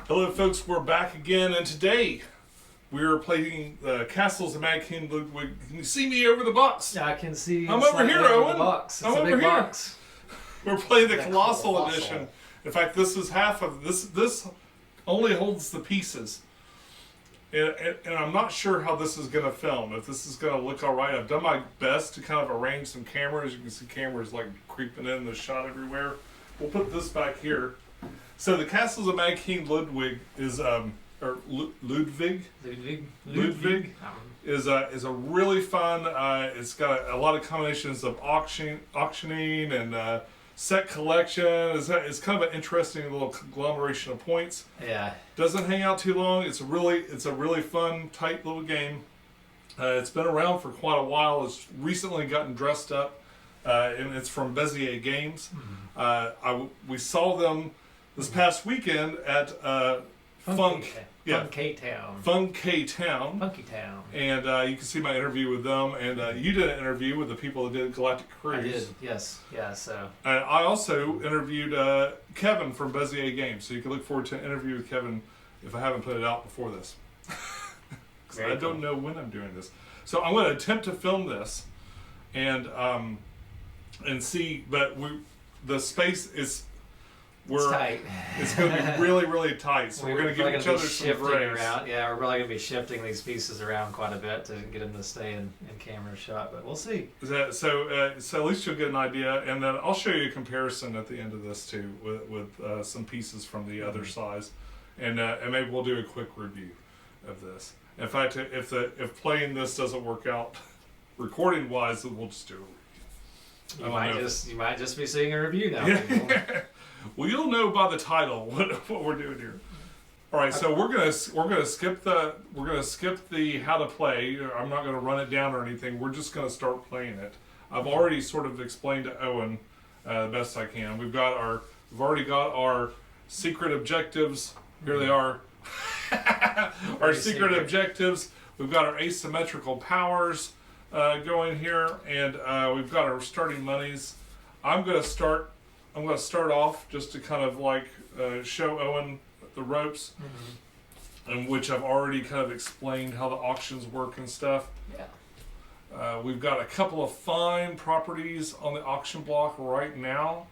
Hello folks, we're back again, and today we're playing Castles of Mad King Ludwig. Can you see me over the box? Yeah, I can see you. I'm over here, Owen. The box. It's I'm a over big here. box. We're playing the That Colossal edition. In fact, this is half of this. This only holds the pieces. And I'm not sure how this is going to film, if this is going to look all right. I've done my best to kind of arrange some cameras. You can see cameras like creeping in the shot everywhere. We'll put this back here. So the Castles of Mad King Ludwig is, Ludwig is a really fun. It's got a lot of combinations of auctioning and set collection. It's kind of an interesting little conglomeration of points. Yeah. Doesn't hang out too long. It's a really fun, tight little game. It's been around for quite a while. It's recently gotten dressed up, and it's from Bezier Games. Mm-hmm. We saw them this past weekend at Fun K-Town. And you can see my interview with them. And you did an interview with the people that did Galactic Cruise. I did, yes. Yeah, so. And I also interviewed Kevin from Bezier Games. So you can look forward to an interview with Kevin if I haven't put it out before this. Because I don't know when I'm doing this. So I'm going to attempt to film this and see, but the space is... It's tight. It's going to be really, really tight. So we're going to give each other some grace. Yeah, we're probably going to be shifting these pieces around quite a bit to get them to stay in camera shot, but we'll see. So at least you'll get an idea, and then I'll show you a comparison at the end of this too, with some pieces from the other size, and maybe we'll do a quick review of this. In fact, if playing this doesn't work out, recording wise, we'll just do a review. You might just be seeing a review now. Yeah. Well, you'll know by the title what we're doing here. All right, so we're gonna skip the how to play. I'm not gonna run it down or anything. We're just gonna start playing it. I've already sort of explained to Owen the best I can. We've already got our secret objectives. Here they are. Our secret objectives. We've got our asymmetrical powers going here, and we've got our starting monies. I'm gonna start off just to kind of like show Owen the ropes, in which I've already kind of explained how the auctions work and stuff. Yeah. We've got a couple of fine properties on the auction block right now.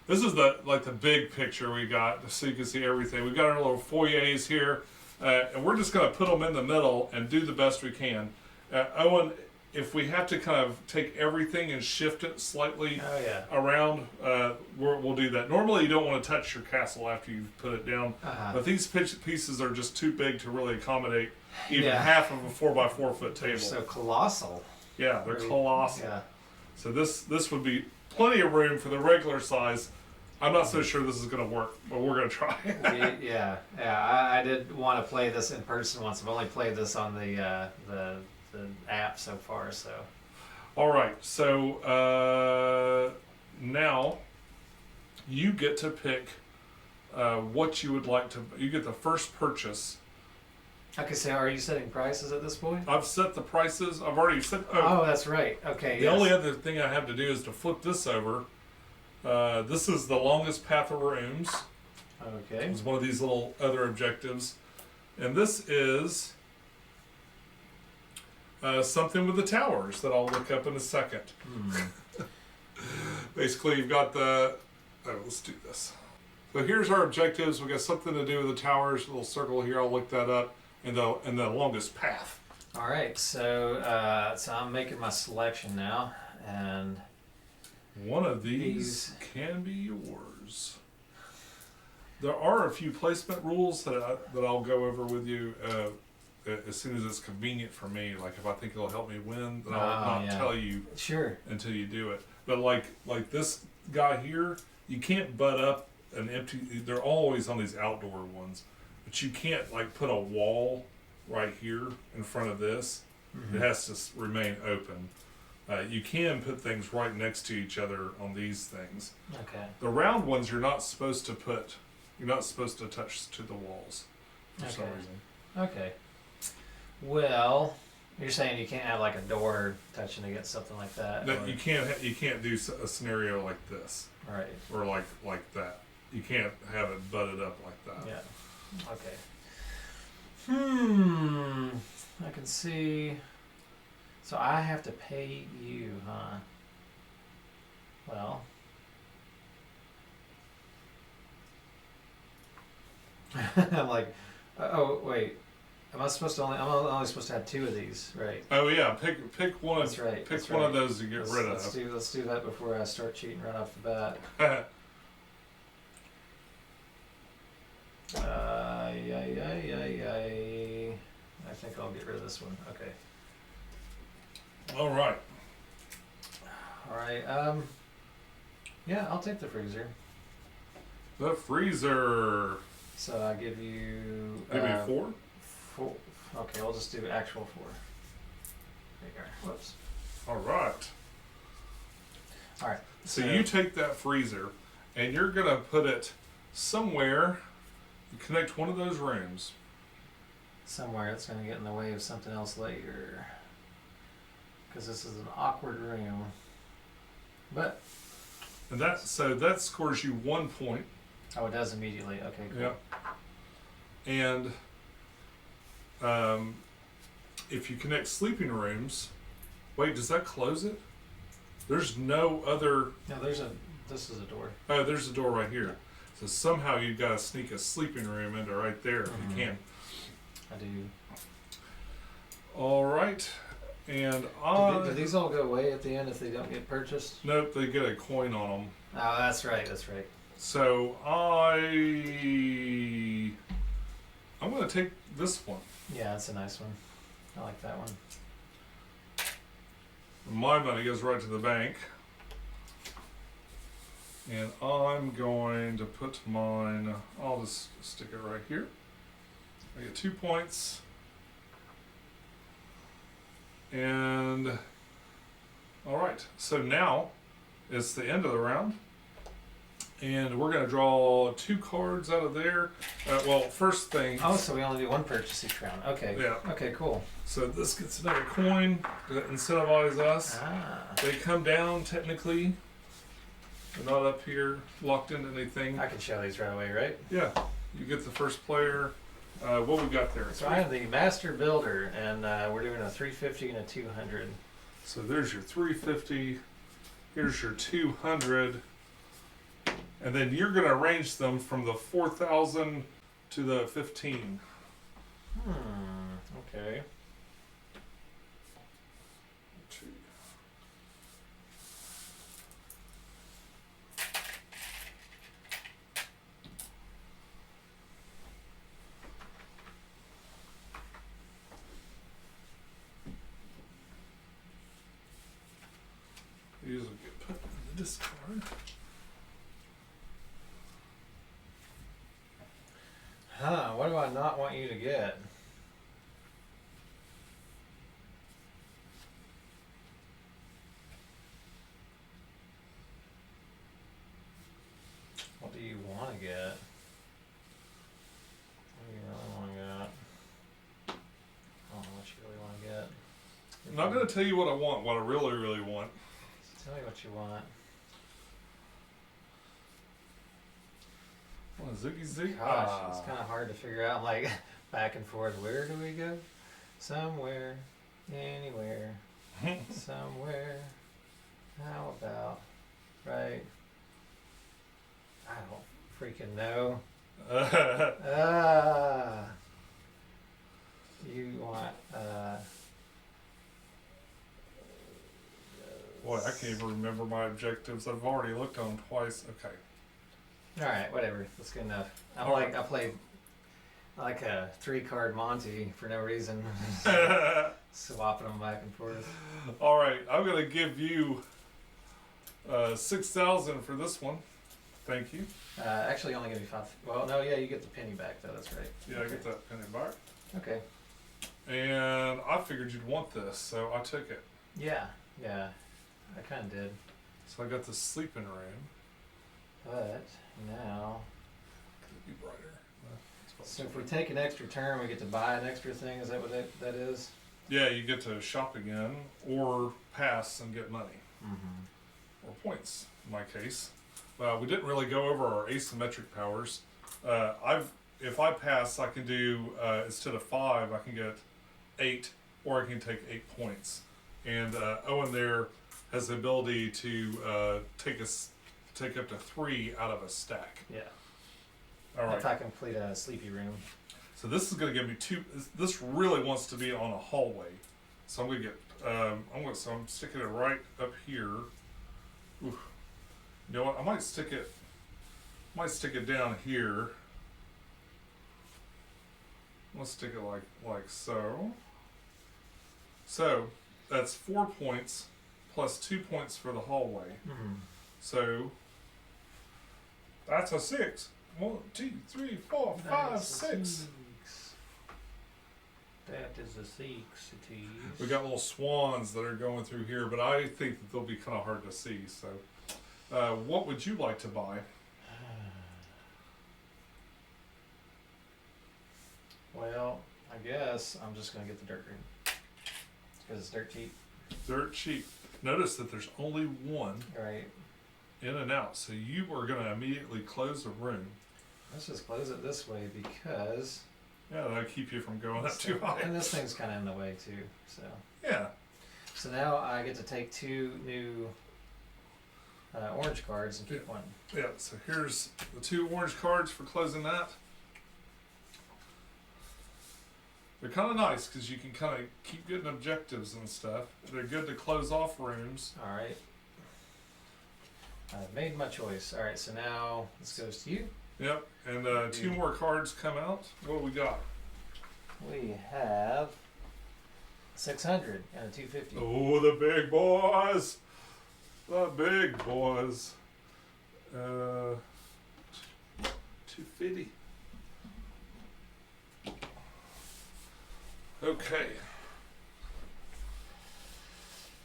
This is the big picture we got, so you can see everything. We've got our little foyers here, and we're just going to put them in the middle and do the best we can. Owen, if we have to kind of take everything and shift it slightly around, we'll do that. Normally you don't want to touch your castle after you've put it down, but these pieces are just too big to really accommodate even half of a 4x4 foot table. They're so colossal. Yeah, they're colossal. Yeah. So this would be plenty of room for the regular size. I'm not so sure this is going to work, but we're going to try. Yeah. I did want to play this in person once. I've only played this on the app so far. So. All right. So now you get to pick what you would like to. You get the first purchase. Okay. So are you setting prices at this point? I've set the prices. I've already set. Oh, that's right. Okay. The only other thing I have to do is to flip this over. This is the longest path of rooms. Okay. It's one of these little other objectives, and this is something with the towers that I'll look up in a second. Basically, you've got let's do this. So here's our objectives. We've got something to do with the towers. A little circle here. I'll look that up, and the longest path. All right. So I'm making my selection now, and one of these can be yours. There are a few placement rules that I'll go over with you as soon as it's convenient for me. Like if I think it'll help me win, then I'll not tell you until you do it. But like this guy here, you can't butt up an empty. They're always on these outdoor ones, but you can't like put a wall right here in front of this. It has to remain open. You can put things right next to each other on these things. Okay. The round ones you're not supposed to put. You're not supposed to touch to the walls for some reason. Okay. Well, you're saying you can't have like a door touching against something like that. No, you can't do a scenario like this. Right. Or like that. You can't have it butted up like that. Yeah. Okay. I can see. So I have to pay you, huh? Well. I'm like, oh wait. Am I supposed to only? I'm only supposed to have 2 of these, right? Oh yeah, pick one. That's right. Pick That's one right. of those to get rid of. Let's do that before I start cheating right off the bat. I think I'll get rid of this one. Okay. All right. All right. Yeah, I'll take the freezer. The freezer. So I give you. Give me 4. 4. Okay, I'll just do actual 4. There you go. Whoops. All right. All right. So you take that freezer, and you're gonna put it somewhere. You connect one of those rooms. Somewhere it's going to get in the way of something else later. Because this is an awkward room. But. And that scores you 1 point. Oh, it does immediately. Okay, cool. Yep. And if you connect sleeping rooms, wait, does that close it? There's no other. No, this is a door. Oh, there's a door right here. So somehow you've got to sneak a sleeping room into right there if you can. I do. All right. And do these all go away at the end if they don't get purchased? Nope, they get a coin on them. Oh, that's right. That's right. So I'm going to take this one. Yeah, that's a nice one. I like that one. My money goes right to the bank. And I'm going to put mine, I'll just stick it right here. I get 2 points. And, all right, so now it's the end of the round. And we're going to draw 2 cards out of there. Well, first thing. Oh, so we only do 1 purchase each round. Okay. Yeah. Okay, cool. So this gets another coin to incentivize us. Ah. They come down technically. They're not up here locked into anything. I can show these right away, right? Yeah. You get the first player. What we got there? So I am the master builder, and we're doing a 350 and a 200. So there's your 350. Here's your 200. And then you're going to arrange them from the 4,000 to the 15. Okay. These will get put in the discard. What do I not want you to get? What do you want to get? What do you really want to get? I don't know what you really want to get. I'm not going to tell you what I want, what I really, really want. Tell me what you want. What, Ziggy Zig? Gosh, it's kind of hard to figure out, like, back and forth. Where do we go? Somewhere, anywhere, somewhere. How about, right? I don't freaking know. You want, Boy, I can't even remember my objectives. I've already looked on them twice. Okay. Alright, whatever. That's good enough. I played like a 3-card Monty for no reason. Swapping them back and forth. All right, I'm going to give you 6,000 for this one. Thank you. Actually, only give me 5. Well, no, yeah, you get the penny back, though. That's right. Yeah, I get that penny back. Okay. And I figured you'd want this, so I took it. Yeah, I kind of did. So I got the sleeping room. But now, Could it be brighter? so if we take an extra turn, we get to buy an extra thing. Is that what that is? Yeah, you get to shop again, or pass and get money, or points. In my case, we didn't really go over our asymmetric powers. if I pass, I can do instead of 5, I can get 8, or I can take 8 points. And Owen there has the ability to take up to 3 out of a stack. Yeah. All right. If I complete a sleepy room. So this is going to give me 2. This really wants to be on a hallway. So I'm going to get. I'm sticking it right up here. Oof. You know what? I might stick it. Down here. Let's stick it like so. So that's 4 points plus 2 points for the hallway. Mm-hmm. So that's a 6. 1, 2, 3, 4, 5, 6. That is a 6. We got little swans that are going through here, but I think that they'll be kind of hard to see. So, what would you like to buy? Well, I guess I'm just gonna get the dirt room because it's dirt cheap. Dirt cheap. Notice that there's only one Right. in and out, so you are going to immediately close the room. Let's just close it this way because. Yeah, that'll keep you from going up too high. And this thing's kind of in the way too. So. Yeah. So now I get to take 2 new orange cards and keep one. Yeah. So here's the 2 orange cards for closing that. They're kind of nice because you can kind of keep getting objectives and stuff. They're good to close off rooms. All right. I've made my choice. All right. So now this goes to you. Yep. And 2 more cards come out. What do we got? We have 600 and a 250. Oh, the big boys. The big boys. 250. Okay.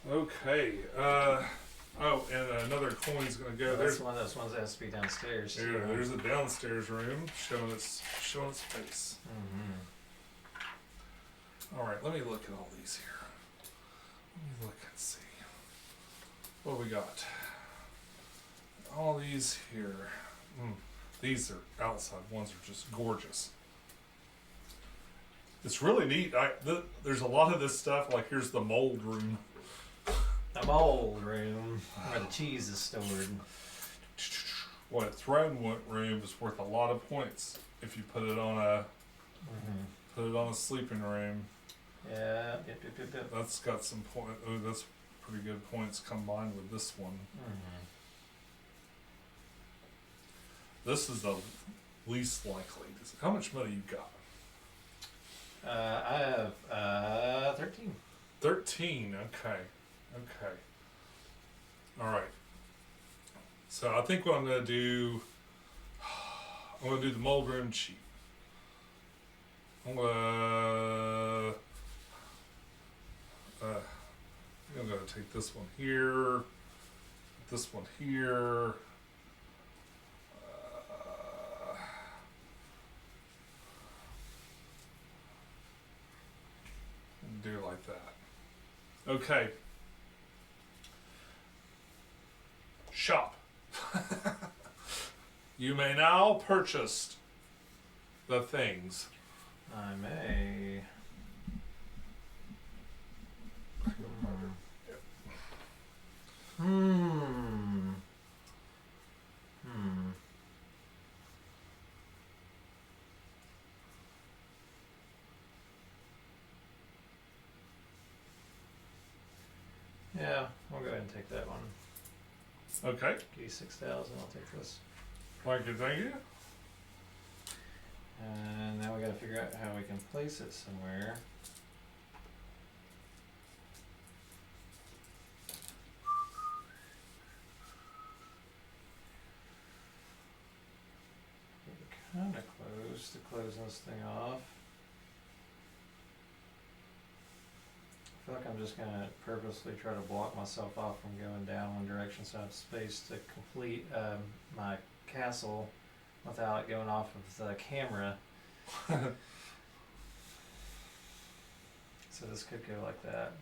Okay. Oh, and another coin's gonna go. That's one of those ones that has to be downstairs. There, there's a downstairs room showing its face. Mm-hmm. All right, let me look at all these here. Let me look and see. What do we got? All these here. These are outside ones are just gorgeous. It's really neat. There's a lot of this stuff. Like here's the mold room. The mold room where the cheese is stored. What throne room is worth a lot of points if you put it on a sleeping room. Yeah. That's got some point. Oh, that's pretty good points combined with this one. Mm-hmm. This is the least likely. How much money you got? I have 13. 13. Okay. All right. So I think what I'm going to do, I'm going to do the mold room cheap. I'm going to take this one here, this one here. Do it like that. Okay. Shop. You may now purchase the things. I may. Yeah, I'll go ahead and take that one. Okay. Give you 6,000. I'll take this. Thank you. And now we got to figure out how we can place it somewhere. We're kind of close to closing this thing off. I feel like I'm just going to purposely try to block myself off from going down one direction so I have space to complete my castle without it going off of the camera. So this could go like that.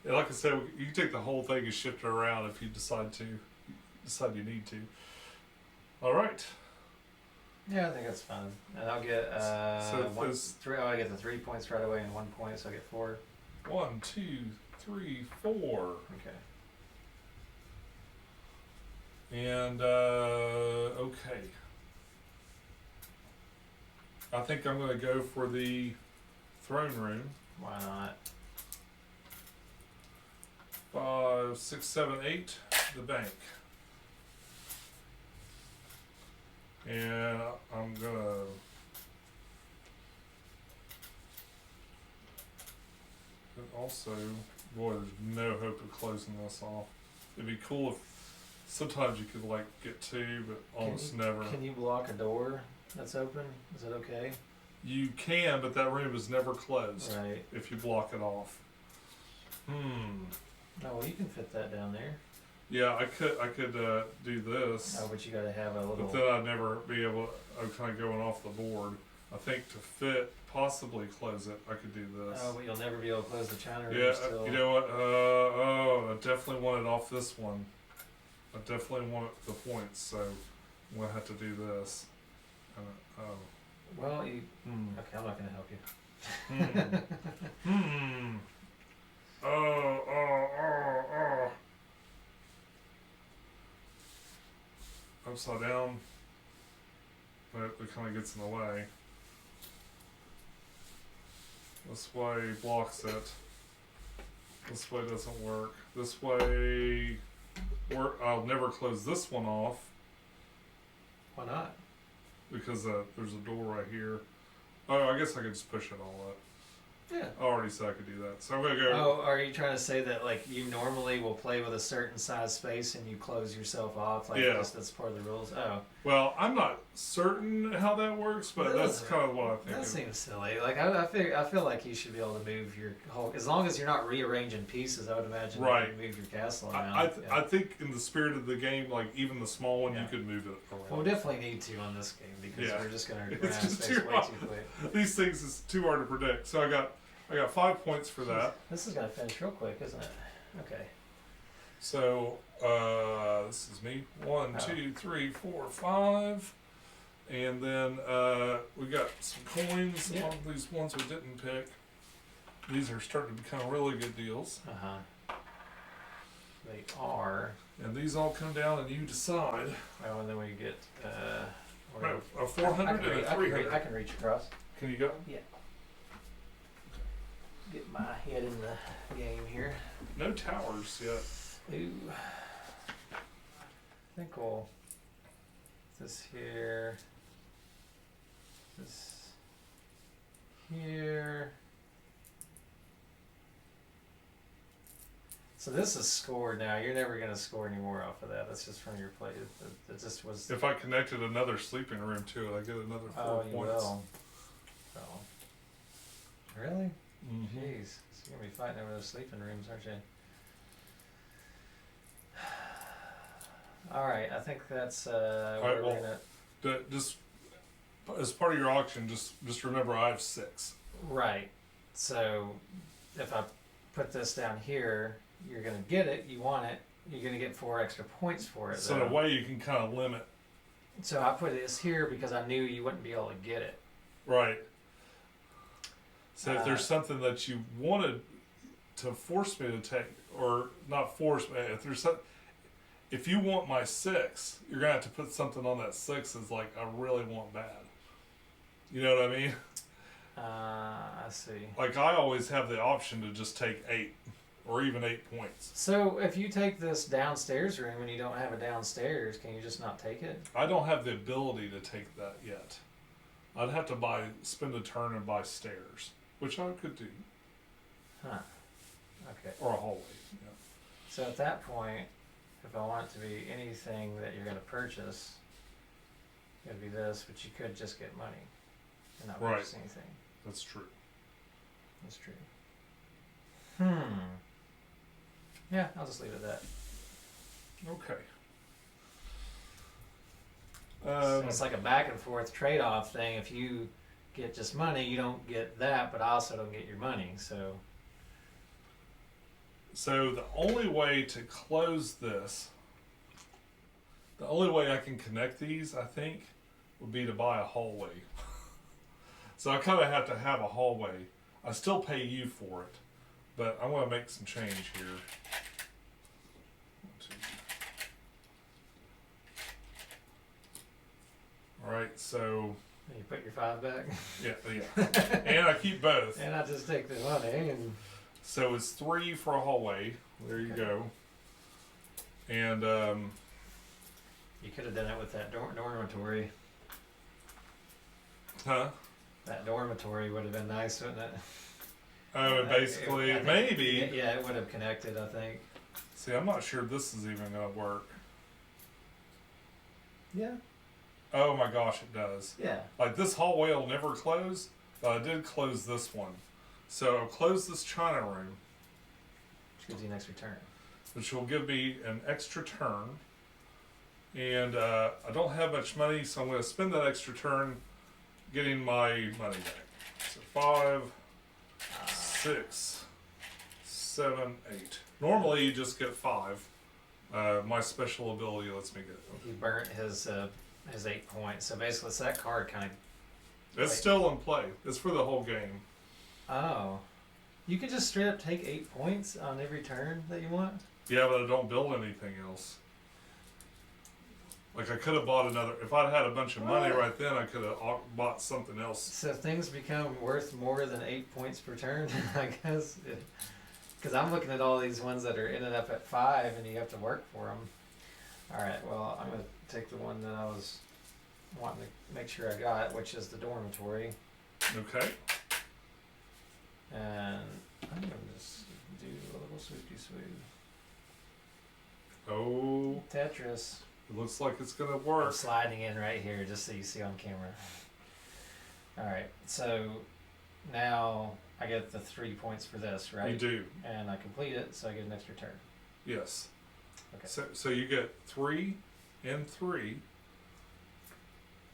Yeah, like I said, you can take the whole thing and shift it around if you decide you need to. All right. Yeah, I think that's fine. And I'll get So if this- I get the 3 points right away and 1 point, so I get 4. 1, 2, 3, 4. Okay. And okay. I think I'm gonna go for the throne room. Why not? 5, 6, 7, 8. The bank. And I'm gonna. And also, boy, there's no hope of closing this off. It'd be cool if sometimes you could like get 2, but almost never. Can you block a door that's open? Is that okay? You can, but that room is never closed Right. if you block it off. No, well, you can fit that down there. Yeah, I could do this. Oh, but you gotta have a little. But then I'd never be able. I'm kind of going off the board. I think to fit, possibly close it, I could do this. Oh, but you'll never be able to close the China room Yeah, still. you know what? Oh, I definitely want it off this one. I definitely want the points, so I'm gonna have to do this. Oh. Well, you. Hmm. Okay, I'm not gonna help you. Oh. Upside down. But it kind of gets in the way. This way blocks it. This way doesn't work. This way, I'll never close this one off Why not? because there's a door right here. Oh, I guess I could just push it all up. Yeah. I already said I could do that. So I'm gonna go. Oh, are you trying to say that like you normally will play with a certain size space and you close yourself off? Like Yeah. that's part of the rules. Oh, Well, I'm not certain how that works, but that's Really? kind of what I think. that seems silly. Like I feel like you should be able to move your whole, as long as you're not rearranging pieces. I would imagine Right. you can move your castle around. I think in the spirit of the game, like even the small one, Yeah. you could move it around. Well, we definitely need to on this game because Yeah. we're just gonna It's run out of just space too way hard. too quick. These things is too hard to predict. So I got 5 points for that. This is gonna finish real quick, isn't it? Okay. So this is me. 1, Oh. 2, 3, 4, 5. And then we got some coins Yeah. on these ones we didn't pick. These are starting to become really good deals. They are. And these all come down and you decide. Oh, and then we get. No, a 400 and a 300. I can reach across. Can you go? Get my head in the game here. No towers yet. Ooh. I think we'll. This here. This here. So this is scored now. You're never going to score any more off of that. That's just from your play. It just was. If I connected another sleeping room to it, I get another 4 Oh, points. you will. So. Really? Mm-hmm. Jeez. So you're going to be fighting over those sleeping rooms, aren't you? Alright, I think that's Alright, where well, we're gonna. Just as part of your auction, just remember I have 6. Right. So if I put this down here, you're gonna get it, you want it, you're gonna get 4 extra points for it. So in though. a way, you can kind of limit. So I put this here because I knew you wouldn't be able to get it. Right. So if there's something that you wanted to force me to take, or not force me, if you want my 6, you're gonna have to put something on that 6 as like I really want bad. You know what I mean? I see. Like I always have the option to just take 8, or even 8 points. So if you take this downstairs room and you don't have a downstairs, can you just not take it? I don't have the ability to take that yet. I'd have to spend a turn and buy stairs, which I could do, Huh. Okay. or a hallway. Yeah. So at that point, if I want it to be anything that you're going to purchase, it would be this, but you could just get money and not Right. purchase anything. That's true. That's true. Yeah, I'll just leave it at that. Okay. So it's like a back and forth trade-off thing. If you get just money, you don't get that, but I also don't get your money. So the only way to close this, the only way I can connect these, I think, would be to buy a hallway. So I kind of have to have a hallway. I still pay you for it, but I want to make some change here. 1, 2. All right, so You put your 5 back. yeah, and I keep both. And I just take the money and. So it's 3 for a hallway. There you go. And You could have done it with that dormitory. huh? That dormitory would have been nice, wouldn't it? Oh, basically, I think- maybe. Yeah, it would have connected, I think. See, I'm not sure this is even gonna work. Yeah. Oh my gosh, it does. Yeah. Like this hallway will never close, but I did close this one. So I'll close this China room, Which gives you an extra turn. which will give me an extra turn. And I don't have much money, so I'm going to spend that extra turn getting my money back. So 5, 6, 7, 8. Normally you just get 5. My special ability lets me get. He burnt his 8 points. So basically, it's that card kind of. It's still in play. It's for the whole game. Oh. You can just straight up take 8 points on every turn that you want? Yeah, but I don't build anything else. Like I could have bought another. If I'd had a bunch of money What? right then, I could have bought something else. So things become worth more than 8 points per turn, I guess. Because I'm looking at all these ones that are ended up at 5, and you have to work for them. All right. Well, I'm gonna take the one that I was wanting to make sure I got, which is the dormitory, Okay. and I'm gonna just do a little swoopy swoop. Oh, Tetris. it looks like it's gonna I'm work. sliding in right here just so you see on camera. All right. So now I get the 3 points for this, right? You do. And I complete it, so I get an extra turn. Yes. Okay. So you get 3 and 3.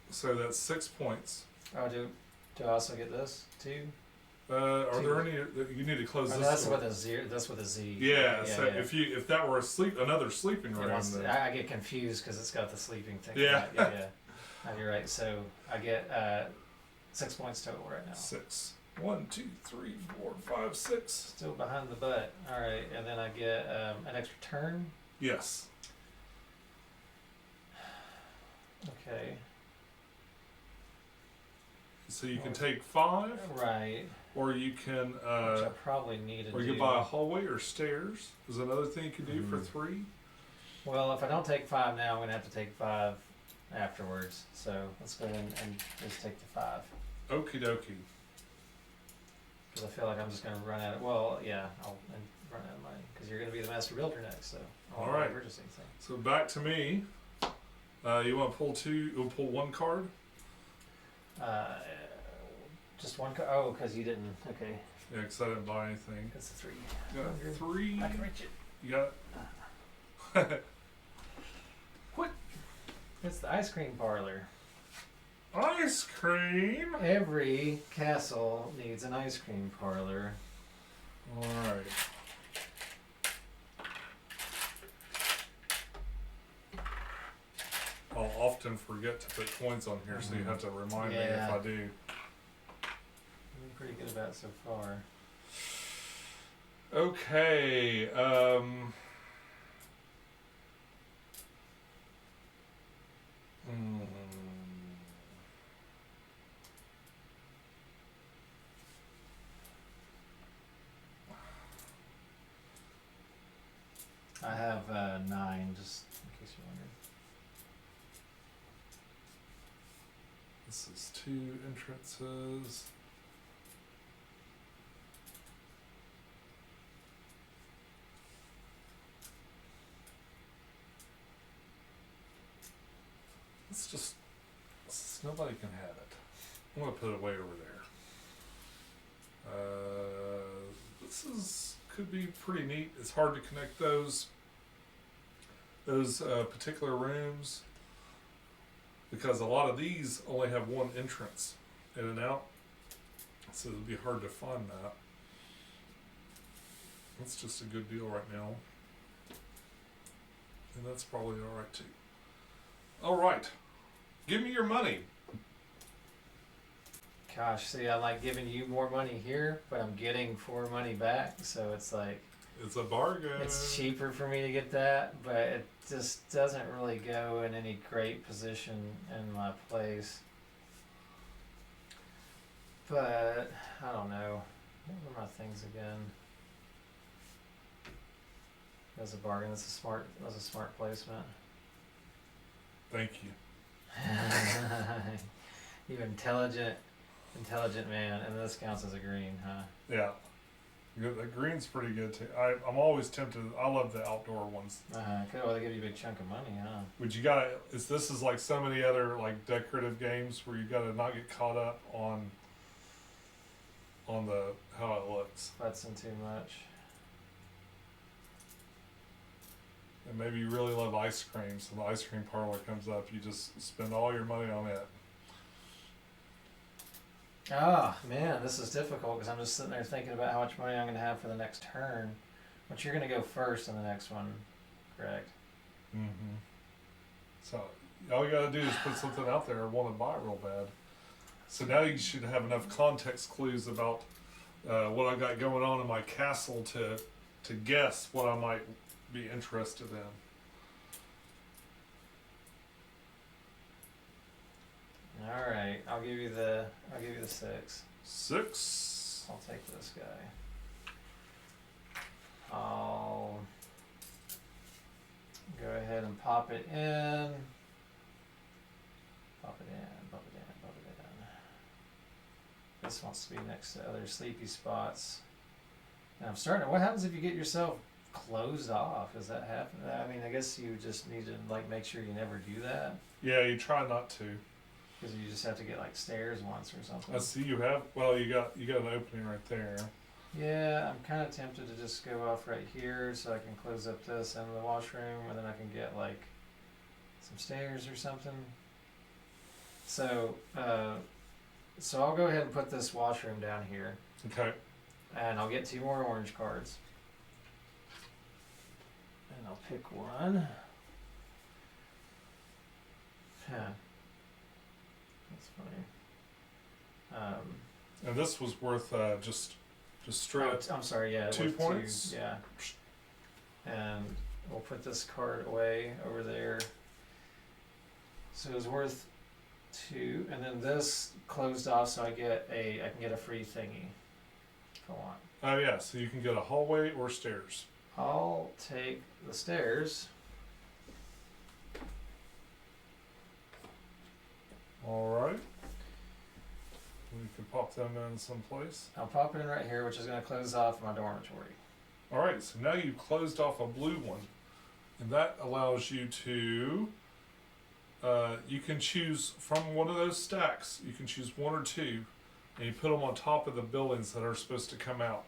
So that's 6 points. Oh, do I also get this too? Are Two. there any? You need to close Oh, this. that's door. with a Z. That's with a Z. Yeah. So if that were another sleeping It room, wants then, I get confused because it's got the sleeping thing. Yeah. Yeah. No, you're right. So I get 6 points total right now. 6. 1, 2, 3, 4, 5, 6. Still behind the butt. All right, and then I get an extra turn. Yes. Okay. So you can take 5, Right. or you can, Which I probably need to or you do. can buy a hallway or stairs. Is another thing you can do for 3. Well, if I don't take 5 now, I'm gonna have to take 5 afterwards. So let's go ahead and just take the 5. Okie dokie. Because I feel like I'm just going to run out of, well, yeah, I'll run out of money. Because you're going to be the master builder next, so I'll All right. purchase anything. So back to me. You want to pull 2? You'll pull 1 card. Just one card. Oh, because you didn't. Okay. Yeah, because I didn't buy anything. That's a 3. You got 3. I can reach it. You got it. What? It's the ice cream parlor. Ice cream. Every castle needs an ice cream parlor. All right. I'll often forget to put coins on here, so you have to remind me if Yeah. I do. I'm pretty good about it so far. Okay. mm, I have 9, just in case you wondered. This is 2 entrances. Nobody can have it. I'm gonna put it way over there. Could be pretty neat. It's hard to connect those particular rooms because a lot of these only have one entrance in and out, so it'd be hard to find that. That's just a good deal right now, and that's probably all right too. All right. Give me your money. Gosh, see, I like giving you more money here, but I'm getting 4 money back, so it's like It's a bargain. it's cheaper for me to get that, but it just doesn't really go in any great position in my place. But I don't know. What were my things again? That's a bargain. That's a smart placement. Thank you. You intelligent man, and this counts as a green, huh? Yeah. The green's pretty good too. I'm always tempted. I love the outdoor ones. Well, they give you a big chunk of money, huh? But you gotta. This is like so many other like decorative games where you gotta not get caught up on the how it looks. Futzing too much. And maybe you really love ice cream, so the ice cream parlor comes up. You just spend all your money on it. Oh man, this is difficult because I'm just sitting there thinking about how much money I'm going to have for the next turn. But you're going to go first in the next one, correct? Mm-hmm. So all you gotta do is put something out there and want to buy it real bad. So now you should have enough context clues about what I got going on in my castle to guess what I might be interested in. All right, I'll give you the 6. 6. I'll take this guy. I'll go ahead and pop it in. Pop it in. This wants to be next to other sleepy spots. And I'm starting. What happens if you get yourself closed off? Does that happen? I mean, I guess you just need to like make sure you never do that. Yeah, you try not to. Because you just have to get like stairs once or something. I see you have. Well, you got an opening right there. Yeah, I'm kind of tempted to just go off right here so I can close up this end of the washroom, and then I can get like some stairs or something. So, so I'll go ahead and put this washroom down here, Okay. and I'll get 2 more orange cards, and I'll pick one. Huh. That's funny. And this was worth just straight. I'm sorry. Yeah, 2 with points. 2, yeah. And we'll put this card away over there. So it was worth 2, and then this closed off, so I can get a free thingy if I want. Oh yeah, so you can get a hallway or stairs. I'll take the stairs. All right. We can pop them in someplace. I'll pop it in right here, which is going to close off my dormitory. All right, so now you've closed off a blue one, and that allows you to. You can choose from one of those stacks. You can choose 1 or 2, and you put them on top of the buildings that are supposed to come out.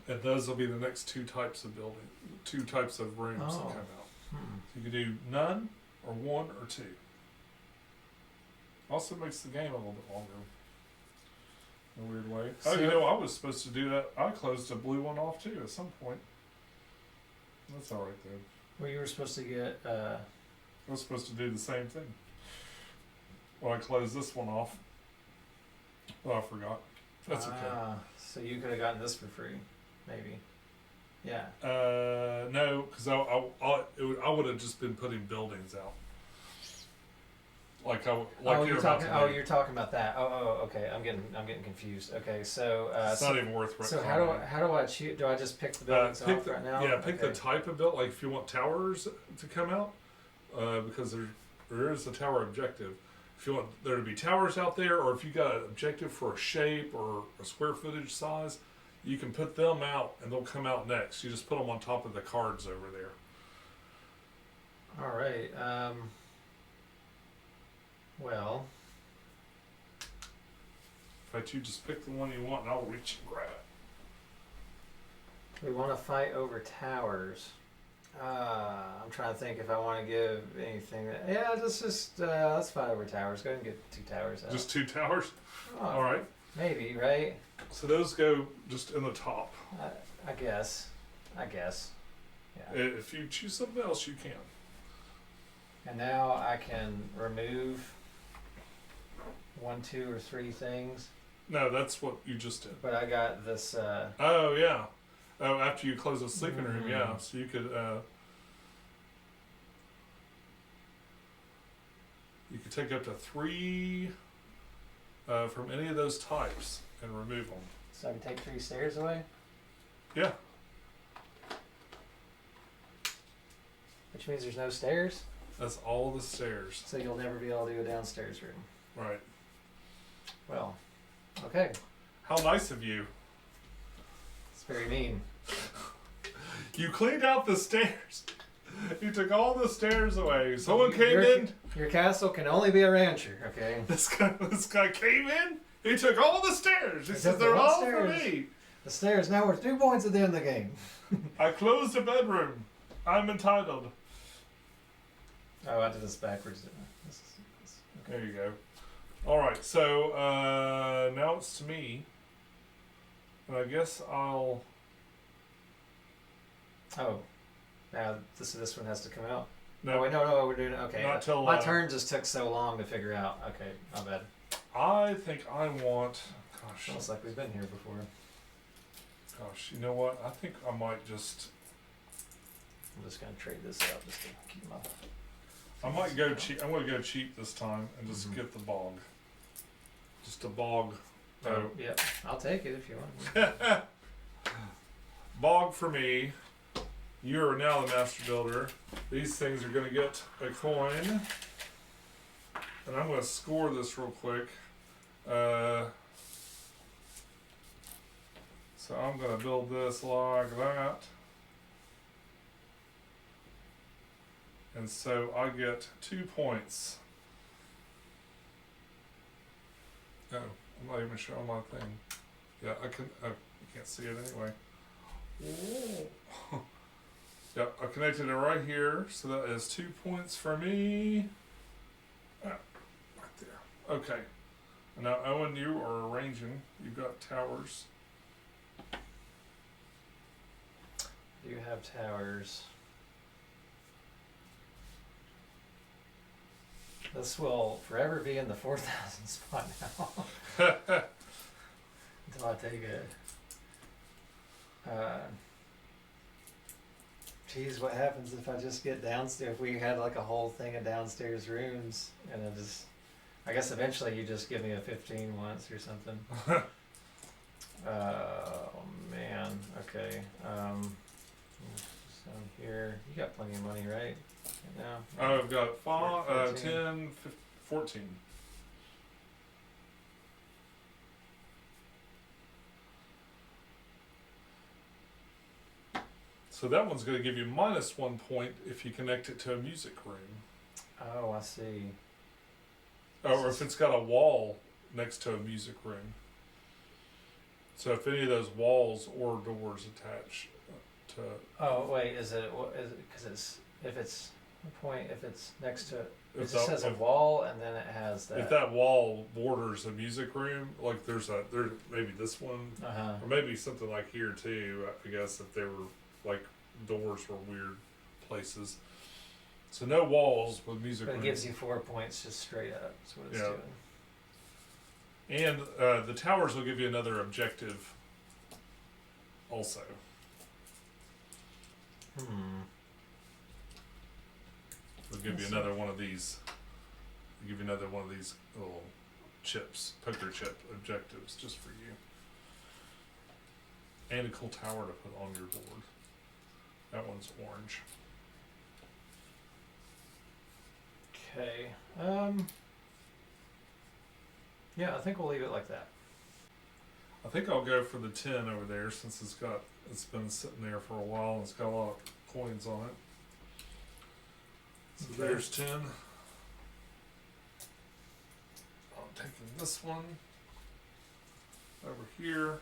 And those will be the next 2 types of rooms that come out. So you can do none, or 1 or 2. Also makes the game a little bit longer. In a weird way. So, I was supposed to do that. I closed a blue one off too at some point. That's alright though. Well, you were supposed to get. I was supposed to do the same thing. Well, I closed this one off. Well, I forgot. That's okay. So you could have gotten this for free, maybe. Yeah. No, because I would have just been putting buildings out. You're talking about that. Okay. I'm getting confused. Okay, so it's not even worth. So how do I choose? Do I just pick the buildings off right now? Yeah, pick the type of build. Like if you want towers to come out, because there is a tower objective. If you want there to be towers out there, or if you got an objective for a shape or a square footage size, you can put them out and they'll come out next. You just put them on top of the cards over there. All right. Well, in fact, you just pick the one you want and I'll reach and grab it. we want to fight over towers. I'm trying to think if I want to give anything. Let's fight over towers. Go ahead and get 2 towers out. Just 2 towers? Oh, all right. Maybe, right? So those go just in the top. I guess. Yeah. If you choose something else, you can. And now I can remove 1, 2, or 3 things. No, that's what you just did. But I got this. Oh yeah. Oh, after you close the sleeping room, yeah. So you could take up to 3 from any of those types and remove them. So I can take 3 stairs away. Yeah. Which means there's no stairs. That's all the stairs. So you'll never be able to do a downstairs room. Right. Well, okay. How nice of you. It's very mean. You cleaned out the stairs. You took all the stairs away. Someone came in. Your castle can only be a rancher, okay? This guy came in. He took all the stairs. He says took they're the all stairs. for me. The stairs now worth 2 points at the end of the game. I closed the bedroom. I'm entitled. Oh, I did this backwards, didn't I? Okay. There you go. All right, so now it's to me, and I guess I'll. Oh, now this one has to come out. No, Oh wait, no, we're doing it. Okay, Not till, my turn just took so long to figure out. Okay, my bad. I think I want. Gosh, Feels like we've been here before. gosh, you know what? I think I might just. I'm just gonna trade this out just to keep my. I might go cheap. I'm going to go cheap this time and just get the bog. Just a bog. Oh, yeah, I'll take it if you want. Bog for me. You are now the master builder. These things are going to get a coin. And I'm going to score this real quick. So I'm going to build this like that. And so I get 2 points. Oh, I'm not even showing my thing. Yeah, I can. Oh, you can't see it anyway. Yep, I connected it right here, so that is 2 points for me. Ah, right there. Okay. And now Owen, you are arranging. You've got towers. You have towers. This will forever be in the 4,000 spot now. Until I take it. Geez, what happens if I just get downstairs? If we had like a whole thing of downstairs rooms, and I guess eventually you just give me a 15 once or something. Oh man, okay. So here, you got plenty of money, right? No. I've got 5, 10, 14. So that one's going to give you -1 point if you connect it to a music room. Oh, I see. Or if it's got a wall next to a music room. So if any of those walls or doors attach to. Oh wait, is it because if it's next to it just has a wall and then it has that. If that wall borders a music room, like there's maybe this one, or maybe something like here too. I guess if they were like doors were weird places. So no walls with music But it rooms. gives you 4 points just straight up. That's what it's doing. And the towers will give you another objective also. They'll give you another one of these. They'll give you another one of these little chips, poker chip objectives just for you. And a cool tower to put on your board. That one's orange. Okay. Yeah, I think we'll leave it like that. I think I'll go for the 10 over there since it's been sitting there for a while and it's got a lot of coins on it. So there's 10. I'm taking this one over here.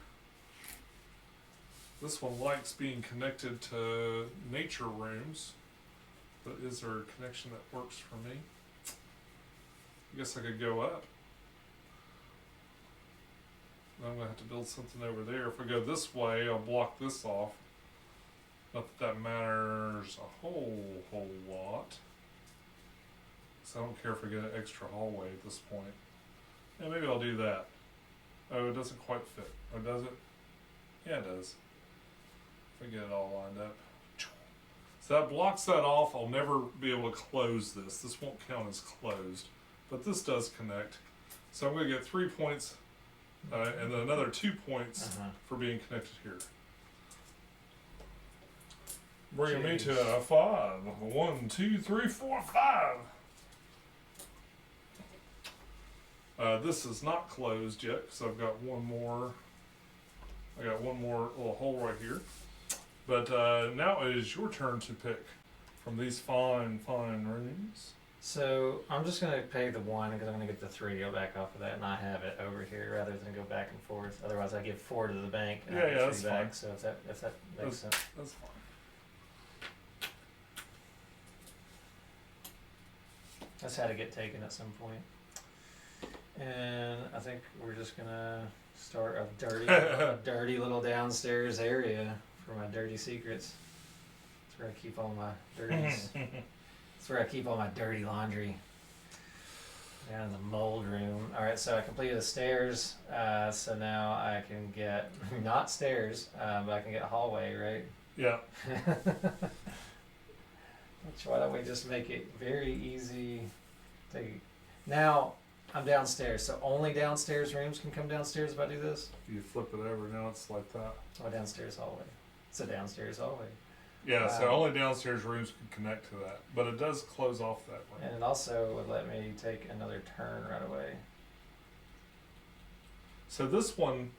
This one likes being connected to nature rooms, but is there a connection that works for me? I guess I could go up. I'm going to have to build something over there. If I go this way, I'll block this off. Not that that matters a whole lot. I don't care if I get an extra hallway at this point. Yeah, maybe I'll do that. Oh, it doesn't quite fit. Or does it? Yeah, it does. If I get it all lined up. So that blocks that off. I'll never be able to close this. This won't count as closed. But this does connect. So I'm going to get 3 points and then another 2 points for being connected here. Bringing me to a 5. 1, 2, 3, 4, 5. This is not closed yet because I've got one more. I got one more little hole right here. But now it is your turn to pick from these fine, fine rooms. So I'm just gonna pay the 1 because I'm gonna get the 3. Go back off of that, and I have it over here rather than go back and forth. Otherwise, I give 4 to the bank. And I get 3 that's back. fine. So if that makes sense. That's fine. That's had to get taken at some point. And I think we're just gonna start a dirty little downstairs area for my dirty secrets. That's where I keep all my dirties. That's where I keep all my dirty laundry. Down in the mold room. Alright, so I completed the stairs. So now I can get, not stairs, but I can get a hallway, right? Yeah. Why don't we just make it very easy to... Now, I'm downstairs, so only downstairs rooms can come downstairs if I do this? You flip it over, now it's like that. Oh, downstairs hallway. It's a downstairs hallway. Yeah, so only downstairs rooms can connect to that. But it does close off that room. And it also would let me take another turn right away. So this one,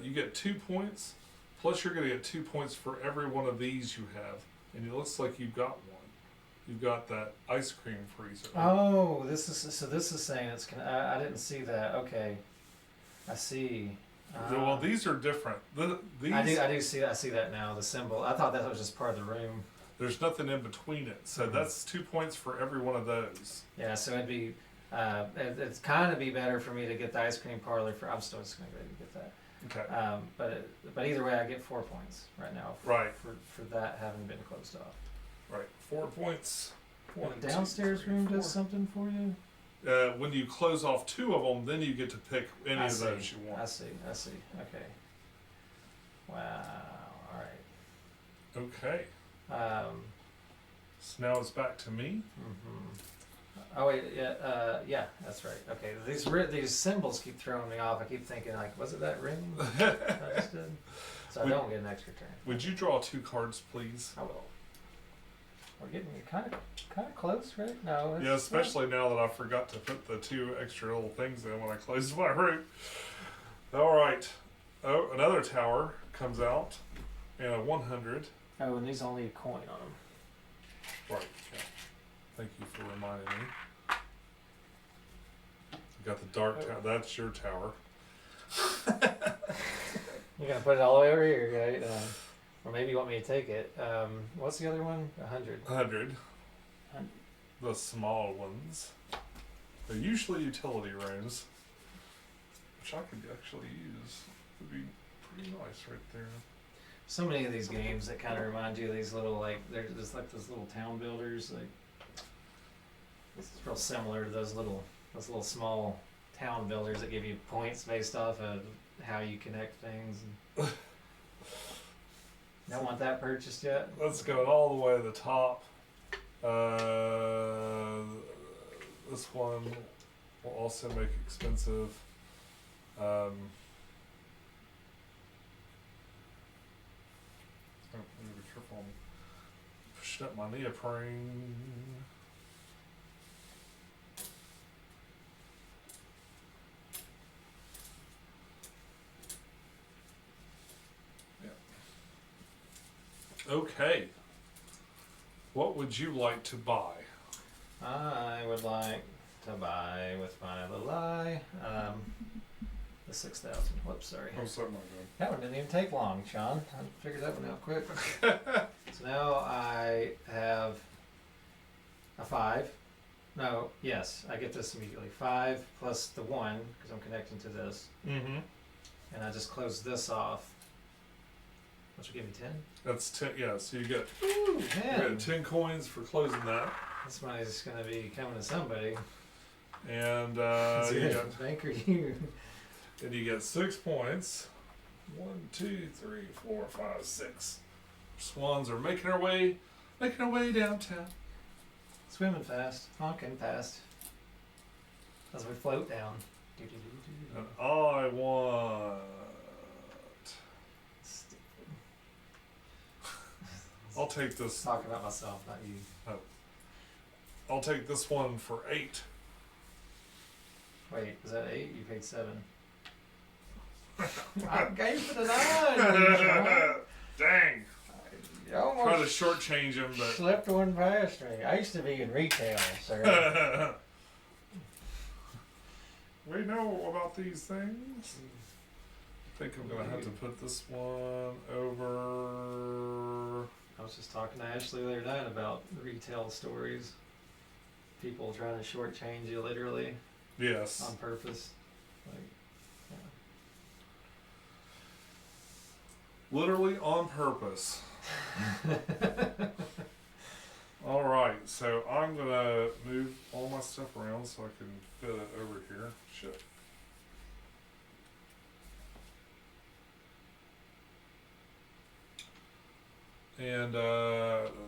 you get 2 points, plus you're going to get 2 points for every one of these you have. And it looks like you've got one. You've got that ice cream freezer. Oh, this is saying it's. I didn't see that. Okay, I see. Well, these are different. These, I do see that. I see that now. The symbol. I thought that was just part of the room. There's nothing in between it, so that's 2 points for every one of those. Yeah, so it'd be. It's kind of be better for me to get the ice cream parlor. I'm still just gonna go ahead and get that. Okay. But either way, I get 4 points right now. Right. For that having been closed off. Right. 4 points. And the downstairs room does something for you? When you close off 2 of them, then you get to pick any of those you want. I see. Okay. Wow. All right. Okay. So now it's back to me. Oh wait, yeah, that's right. Okay, these symbols keep throwing me off. I keep thinking like, was it that ring I just did? So I don't get an extra turn. Would you draw 2 cards, please? I will. We're getting kind of close, right? No. Yeah, especially now that I forgot to put the 2 extra little things in when I closed my room. All right. Oh, another tower comes out, and a 100. Oh, and these only a coin on them. Right. Yeah. Thank you for reminding me. You got the dark tower. That's your tower. You're gonna put it all the way over here, right? Or maybe you want me to take it. What's the other one? 100. 100. The small ones. They're usually utility rooms, which I could actually use. Would be pretty nice right there. So many of these games that kind of remind you of these little they're just like those little town builders. Like this is real similar to those little small town builders that give you points based off of how you connect things. Don't want that purchased yet? Let's go all the way to the top. This one will also make expensive. Oh, be careful. I'm pushing up my neoprene. Okay. What would you like to buy? I would like to buy with my little eye the 6,000. Whoops, sorry. Oh, sorry, my That one didn't even take long, Sean. I figured that one out quick. So now I have a 5. No, yes, I get this immediately. 5 plus the 1 because I'm connecting to this. Mm-hmm. And I just close this off. Which will give me 10. That's 10. Yeah, so you get, Ooh, you get 10 coins for closing that. This money's gonna be coming to somebody. And It's you either got, bank or you. and you get 6 points. 1, 2, 3, 4, 5, 6. Swans are making our way downtown. Swimming fast, honking fast. As we float down. And I want. Stupid. I'll take this. Talking about myself, not you. I'll take this one for 8. Wait, is that 8? You paid 7. I gave it a 9. Dang. You Try to almost shortchange him, but. slipped one past me. I used to be in retail, sir. We know about these things. I think I'm gonna have to put this one over. I was just talking to Ashley the other night about retail stories. People trying to shortchange you literally Yes. on purpose. Like, Literally on purpose. All right, so I'm gonna move all my stuff around so I can fit it over here. Shit. And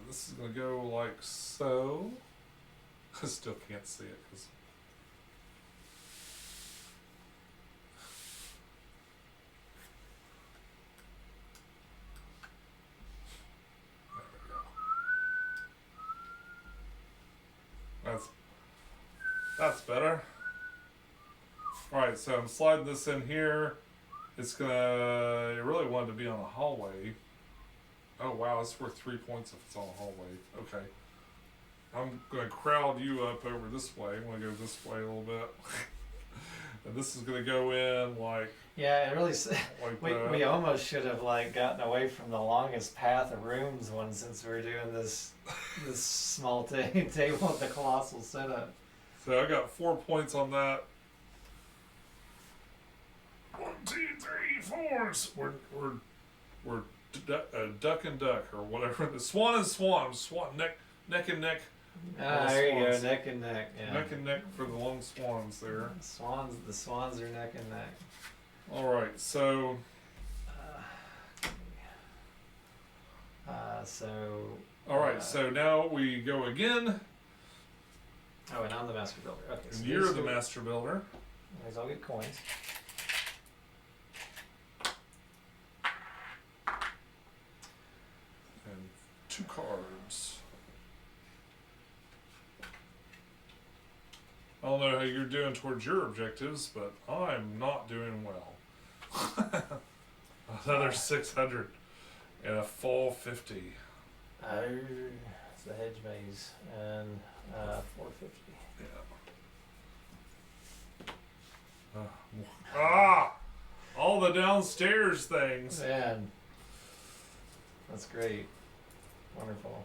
this is gonna go like so. I still can't see it because. That's better. Alright, so I'm sliding this in here. It's gonna, I really wanted to be on a hallway. Oh wow, it's worth 3 points if it's on a hallway. Okay. I'm gonna crowd you up over this way. I'm gonna go this way a little bit. And this is gonna go in like yeah, it really. that. We almost should have like gotten away from the longest path of rooms one since we were doing this small table with the colossal setup. So I got 4 points on that. 1, 2, 3, 4s. We're duck and duck or whatever. The swan and swan. Swan neck and neck. There you go, neck and neck. Yeah. Neck and neck for the long swans there. The swans are neck and neck. All right, so. All right, so now we go again. Oh, and I'm the master builder. Okay, so And you're the master builder. These all get coins. And 2 cards. I don't know how you're doing towards your objectives, but I'm not doing well. Another 600 and a full 50. Oh, it's the hedge maze and 450. Yeah. All the downstairs things. Man, that's great. Wonderful.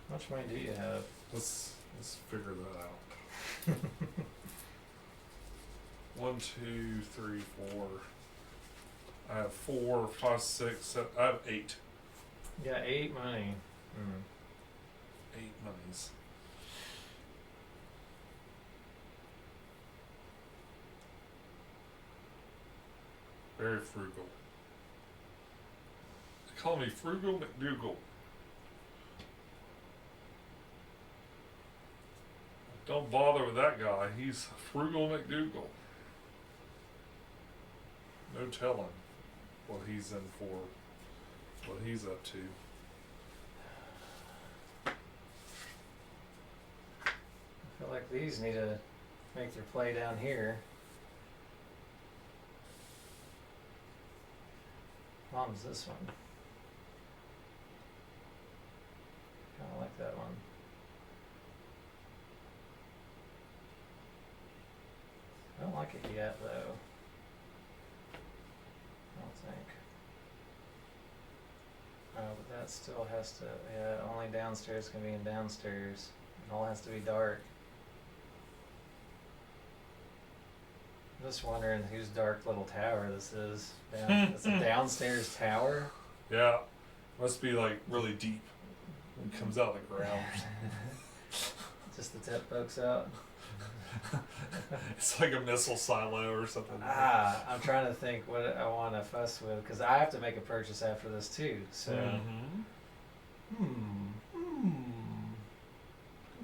How much money do you have? Let's figure that out. 1, 2, 3, 4. I have 4, 5, 6, 7. I have 8. You got 8 money. 8 monies. Very frugal. They call me Frugal McDougal. Don't bother with that guy. He's Frugal McDougal. No telling what he's in for, what he's up to. I feel like these need to make their play down here. Mom's this one. Kinda like that one. I don't like it yet though. I don't think. Oh, but that still has to, yeah, only downstairs can be in downstairs. It all has to be dark. I'm just wondering whose dark little tower this is. It's a downstairs tower. Yeah. Must be like really deep. It comes out of the ground. Just the tip pokes out. It's like a missile silo or something. I'm trying to think what I want to fuss with because I have to make a purchase after this too. So.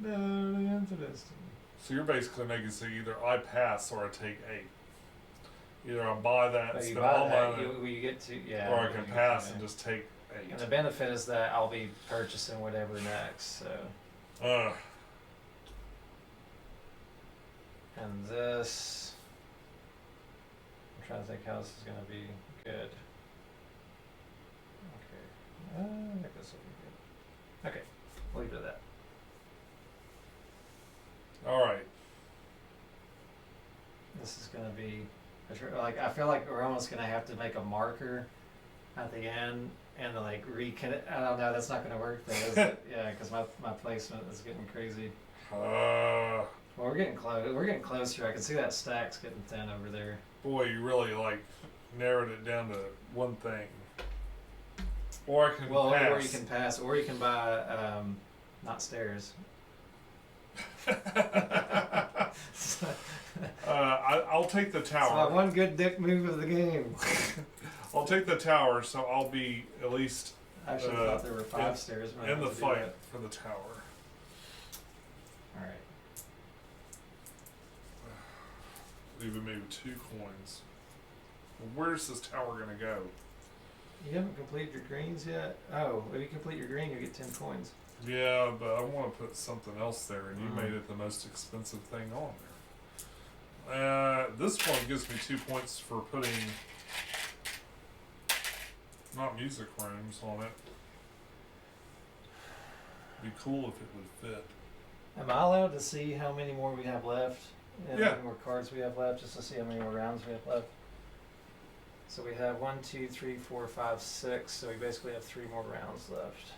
Very interesting. So you're basically making so either I pass or I take 8. Either I buy that, But you spend buy all that, my you get to or I can pass and just take 8. And the benefit is that I'll be purchasing whatever next. So. And this. I'm trying to think how this is going to be good. Okay. I think this will be good. Okay. We'll leave it at that. All right. This is going to be. Like I feel like we're almost going to have to make a marker at the end and like reconnect. I don't know. That's not going to work though, is it? Yeah, because my placement is getting crazy. Well, we're getting close. We're getting closer. I can see that stack's getting thin over there. Boy, you really like narrowed it down to one thing. Or I can pass. Or you can pass, or you can buy not stairs. I'll take the tower. It's my one good dick move of the game. I'll take the tower, so I'll be at least. I actually thought there were 5 stairs. In the fight for the tower. All right. Leaving maybe 2 coins. Where's this tower gonna go? You haven't completed your greens yet? Oh, if you complete your green, you get 10 coins. Yeah, but I want to put something else there, and you made it the most expensive thing on there. This one gives me 2 points for putting not music rooms on it. Be cool if it would fit. Am I allowed to see how many more we have left? And Yeah. how many more cards we have left, just to see how many more rounds we have left? So we have 1, 2, 3, 4, 5, 6. So we basically have 3 more rounds left.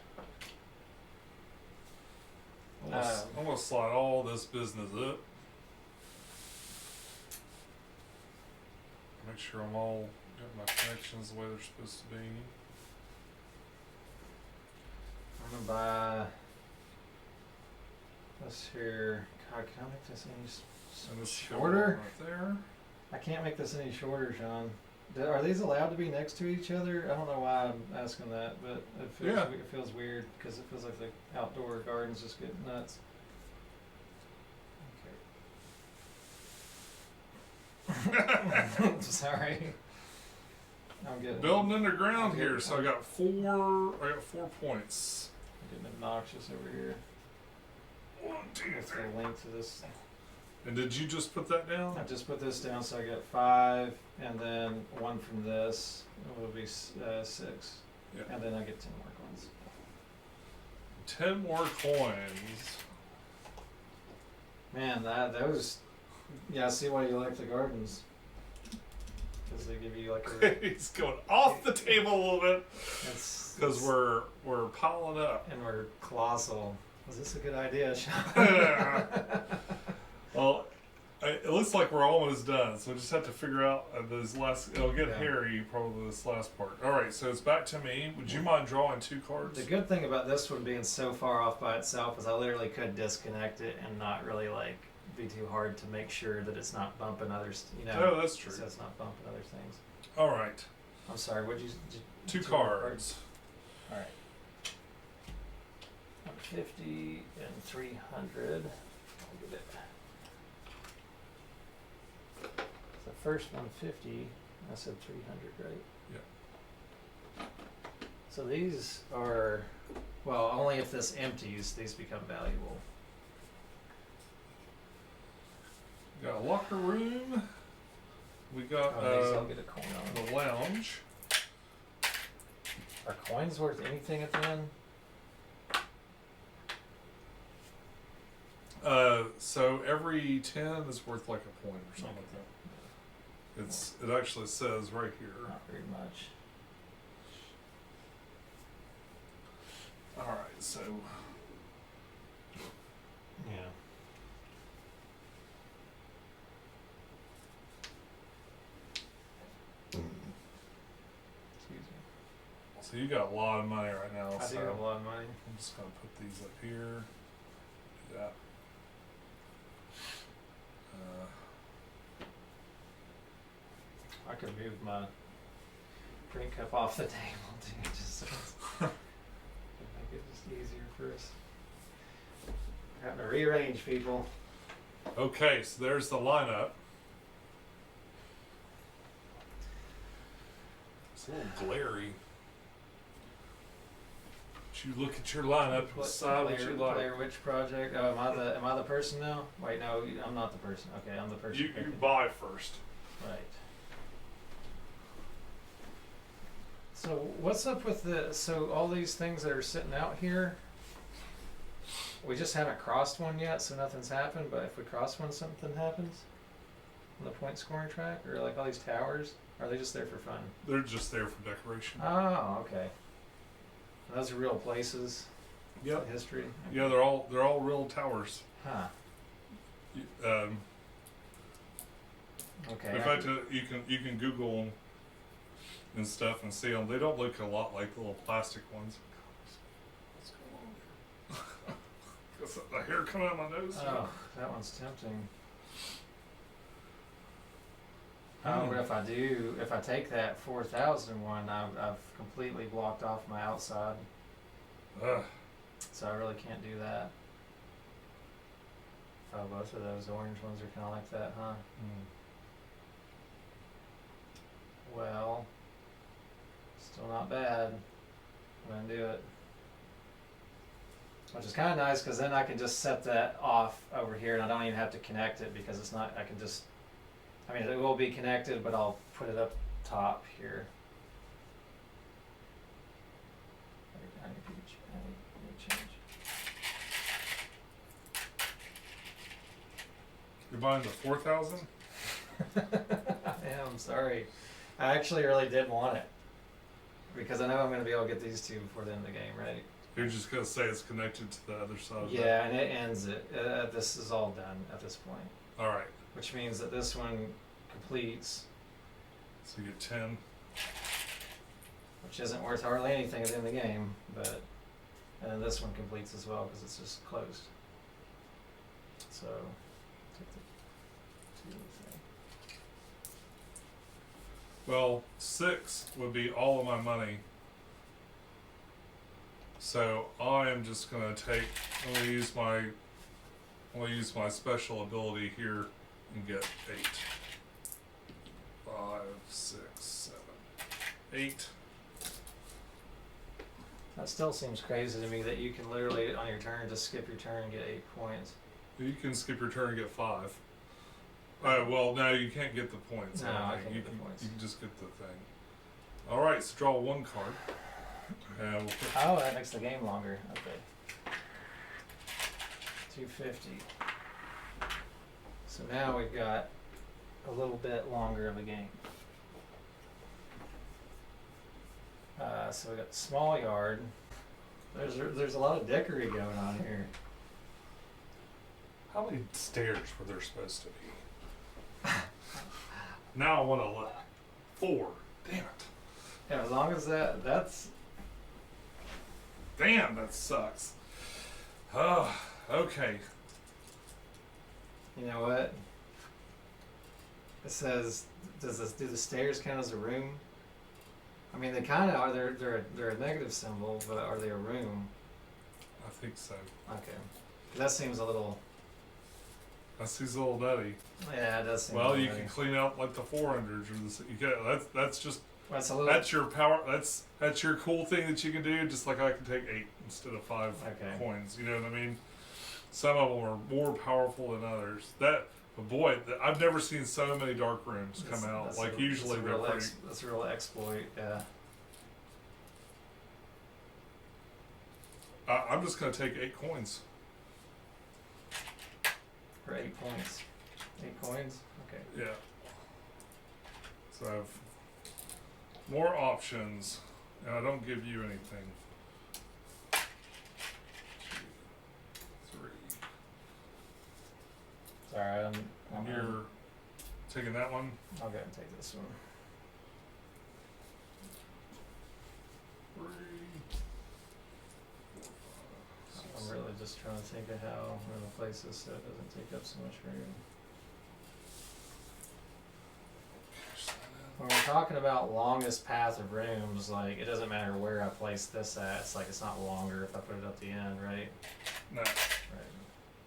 I'm gonna slide all this business up. Make sure I'm all got my connections the way they're supposed to be. I'm gonna buy this here. God, can I make this any shorter? Right there. I can't make this any shorter, Sean. Are these allowed to be next to each other? I don't know why I'm asking that, but it feels weird because it feels like the outdoor gardens just get nuts. Okay. Sorry. I'm getting Building underground here, so I got 4 points. I'm getting obnoxious over here. 1, 2, What's 3. the link to this? And did you just put that down? I just put this down, so I get 5, and then 1 from this will be 6, Yeah. and then I get 10 more coins. 10 more coins. Man, those. Yeah, I see why you like the gardens. Because they give you like a. It's going off the table a little bit. Because we're piling up. And we're colossal. Was this a good idea, Sean? Well, it looks like we're almost done, so we just have to figure out those last. It'll get hairy probably this last part. All right, so it's back to me. Would you mind drawing 2 cards? The good thing about this one being so far off by itself is I literally could disconnect it and not really like be too hard to make sure that it's not bumping others. Oh, that's true. So it's not bumping other things. All right. I'm sorry. What'd you? 2 cards. All right. 150 and 300. I'll get it. The first 150, I said 300, right? Yeah. So these are, well, only if this empties, these become valuable. Got a locker room. We got These I'll get a coin on. the lounge. Are coins worth anything at the end? So every 10 is worth like a point or something like that. It actually says right here. Not very much. All right, so Yeah. So you got a lot of money right now. I so do have a lot of money. I'm just gonna put these up here. Do that. I could move my drink cup off the table too, just so it's make it just easier for us. Having to rearrange people. Okay, so there's the lineup. It's a little glary. But you look at your lineup and decide what you like. Player which project? Oh, am I the person now? Wait, no, I'm not the person. Okay, I'm the person. You picking. buy first. Right. So what's up with so all these things that are sitting out here, we just haven't crossed one yet, so nothing's happened, but if we cross one, something happens? On the point scoring track? Or like all these towers? Or are they just there for fun? They're just there for decoration. Oh, okay. Those are real places. Yep. In history. Yeah, they're all real towers. Huh. Okay. In fact, you can Google them and stuff and see them. They don't look a lot like the little plastic ones. What's going on there? Got the hair coming out of my nose. Oh, that one's tempting. Oh, but if I take that 4,000 one, I've completely blocked off my outside. Ugh. So I really can't do that. Oh, both of those orange ones are kind of like that, huh? Well, still not bad. I'm gonna do it. Which is kind of nice because then I can just set that off over here and I don't even have to connect it because it's not, I can just, I mean, it will be connected, but I'll put it up top here. I need to change. You're buying the 4,000? I'm sorry. I actually really did want it. Because I know I'm going to be able to get these two before the end of the game, right? You're just going to say it's connected to the other side of Yeah, and it ends it. This is all done at this point. Alright. Which means that this one completes. So you get 10. Which isn't worth hardly anything at the end of the game, but. And then this one completes as well because it's just closed. So. Take the 2 thing. Well, 6 would be all of my money. So I am just gonna I'm gonna use my special ability here and get 8. 5, 6, 7, 8. That still seems crazy to me that you can literally on your turn just skip your turn and get 8 points. You can skip your turn and get 5. Well, no, you can't get the points. No, I can't you get the points. You can just get the thing. All right, so draw 1 card. And we'll put Oh, that makes the game longer. Okay. 250. So now we've got a little bit longer of a game. So we got small yard. There's a lot of decory going on here. How many stairs were there supposed to be? Now I want to let 4. Damn it. Yeah, as long as that's. Damn, that sucks. Oh, okay. You know what? It says, do the stairs count as a room? I mean, they kind of are. They're a negative symbol, but are they a room? I think so. Okay. That seems a little. That seems a little nutty. Yeah, it does seem. Well, you nutty. can clean out like the 400s or you get that's just That's a little. that's your power. That's your cool thing that you can do. Just like I can take 8 instead of 5 Okay. coins. You know what I mean? Some of them are more powerful than others. But boy, I've never seen so many dark rooms come out. That's Like a, usually they're pretty. That's a real exploit. Yeah. I'm just gonna take 8 coins. For 8 points. 8 coins. Okay. Yeah. So I have more options, and I don't give you anything. 2, 3. Sorry, I'm And you're taking that one? I'll go and take this one. think of how I'm gonna place this so it doesn't take up so much room. When we're talking about longest path of rooms, like it doesn't matter where I place this at. It's like it's not longer if I put it at the end, right? No. Right.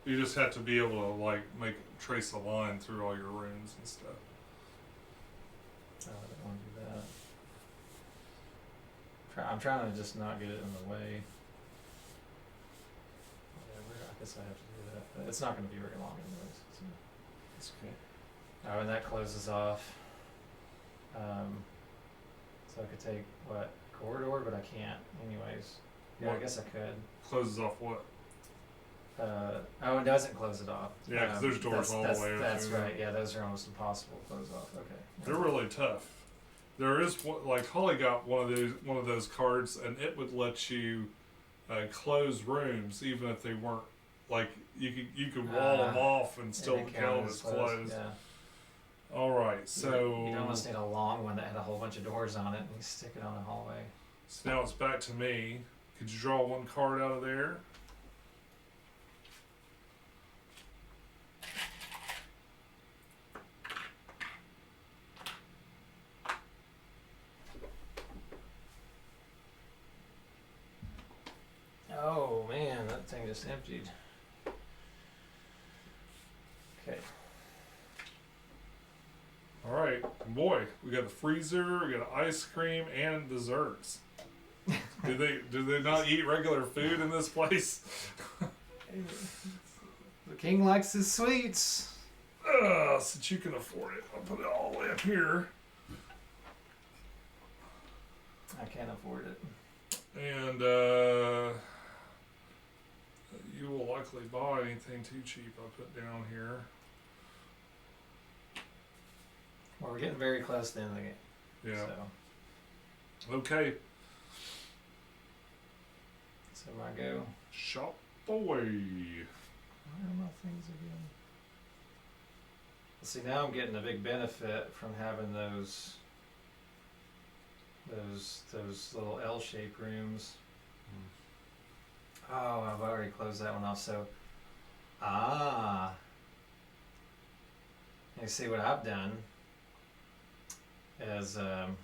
You just have to be able to like trace a line through all your rooms and stuff. Oh, I don't want to do that. I'm trying to just not get it in the way. Whatever. I guess I have to do that, but it's not going to be very long anyways. So. That's okay. Oh, and that closes off. So I could take what corridor, but I can't anyways. Yeah, What? I guess I could. Closes off what? Oh, it doesn't close it off. Yeah, 'cause there's doors all the way up That's there. right. Yeah, those are almost impossible to close off. Okay. They're really tough. There is one, like Holly got one of those cards, and it would let you close rooms even if they weren't like you could wall them off and still count as closed. Yeah. All right, so you'd almost need a long one that had a whole bunch of doors on it, and you stick it on a hallway. So now it's back to me. Could you draw one card out of there? Oh man, that thing just emptied. Okay. All right, boy, we got a freezer, we got ice cream, and desserts. do they not eat regular food in this place? The king likes his sweets. Since you can afford it, I'll put it all the way up here. I can't afford it. And you will likely buy anything too cheap. I'll put down here. Well, we're getting very close to the end of the game. Yeah. So Okay. I go. Shop away. Where are my things again? See, now I'm getting a big benefit from having those little L-shaped rooms. Oh, I've already closed that one off. So, you see what I've done is, well,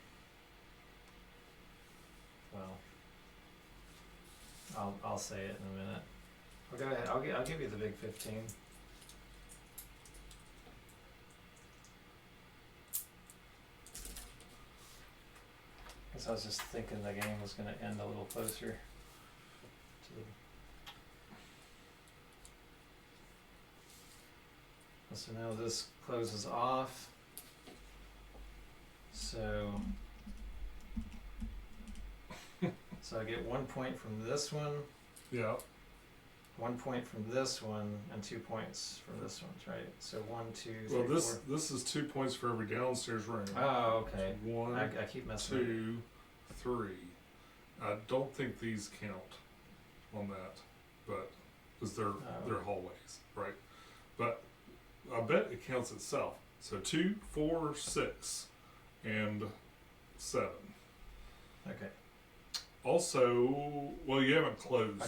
I'll say it in a minute. I'll go ahead. I'll give you the big 15. Because I was just thinking the game was going to end a little closer to the. So now this closes off. So I get 1 point from this one. Yeah. 1 point from this one, and 2 points from this one, right? So 1, 2, 3, Well, 4. this is 2 points for every downstairs room. Oh, okay. So 1, I keep messing 2, 3. I don't think these count on that, but because they're hallways, right? But I bet it counts itself. So 2, 4, 6, and 7. Okay. Also, well, you haven't closed.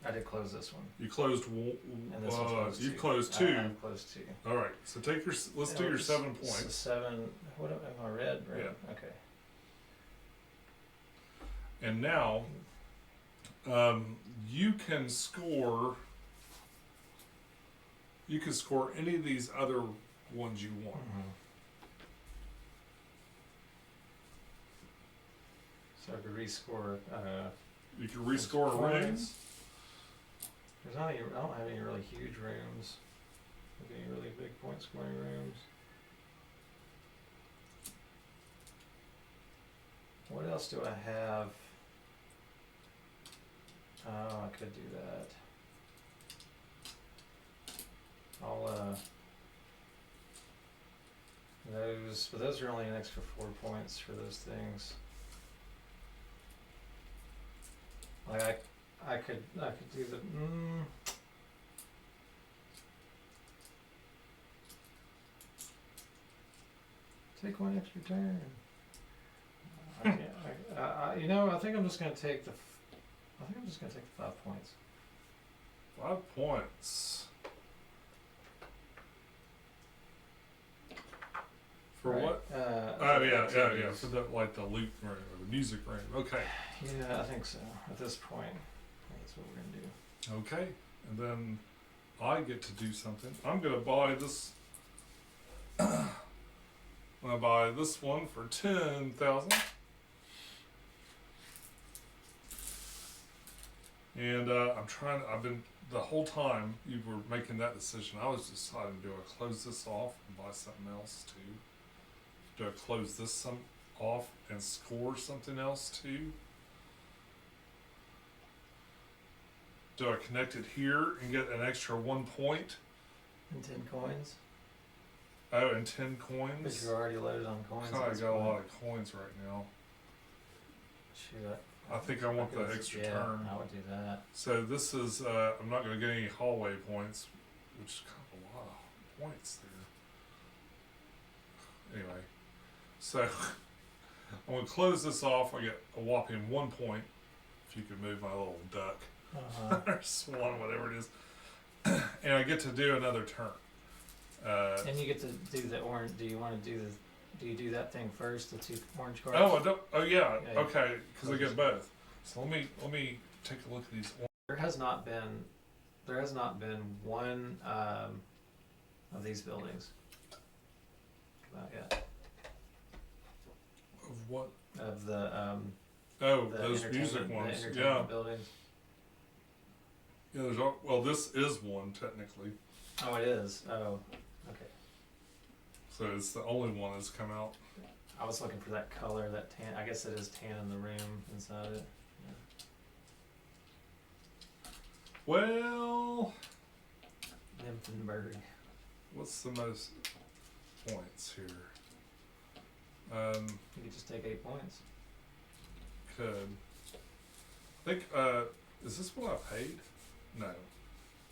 I did close this one. You closed one. And this one's closed You too. closed 2. I've closed 2. All right. So take your. Let's do your 7 So points. 7. What am I red? Red. Yeah. Okay. And now, you can score. You can score any of these other ones you want. Mm-hmm. So I could rescore. You can rescore rooms. There's not any. I don't have any really huge rooms. Any really big point scoring rooms. What else do I have? Oh, I could do that. I'll but those are only an extra 4 points for those things. Like I could do the take 1 extra turn. I can't. I think I'm just gonna take the. I think I'm just gonna take the 5 points. 5 points. For Right. what? For Yeah. activities. For the the loot room or the music room. Okay. Yeah, I think so. At this point, that's what we're gonna do. Okay. And then I get to do something. I'm gonna buy this. I'm gonna buy this one for 10,000. And I've been, the whole time you were making that decision, I was deciding, do I close this off and buy something else too? Do I close this off and score something else too? Do I connect it here and get an extra 1 point? And 10 coins. Oh, and 10 But coins? you're already loaded on coins. God, at I this got a point. lot of coins right now. Shoot. I think I want the could- extra yeah, turn. I would do that. So this is, I'm not going to get any hallway points, which is kind of a lot of points there. Anyway, so I'm going to close this off. I get a whopping 1 point. If you could move my little duck or swan, whatever it is. And I get to do another turn. And you get to do the orange. Do you want to do the? Do you do that thing first? The 2 orange cards. Oh, I don't. Oh, yeah. Yeah, Okay, because I get both. So let me take a look at these. There has not been one of these buildings. Not yet. Of what? Of the Oh, the those music entertainment- ones. the Yeah. entertainment buildings. Yeah. There's all, well, this is one technically. Oh, it is. Oh, okay. So it's the only one that's come out. I was looking for that color, that tan. I guess it is tan in the room inside it. Well, Nymphenburg. what's the most points here? You could just take 8 points. Could. I think, is this what I paid? No.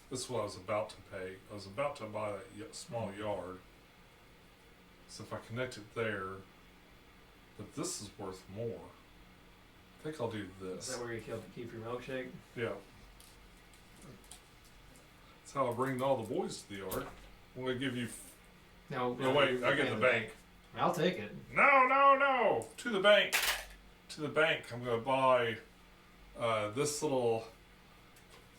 This is what I was about to pay. I was about to buy that small yard. So if I connect it there, but this is worth more. I think I'll do Is this. that where you keep your milkshake? Yeah. That's how I bring all the boys to the yard. I'm going to give you. No. No, wait, I get the bank. I'll take it. No. To the bank. To the bank. I'm going to buy this little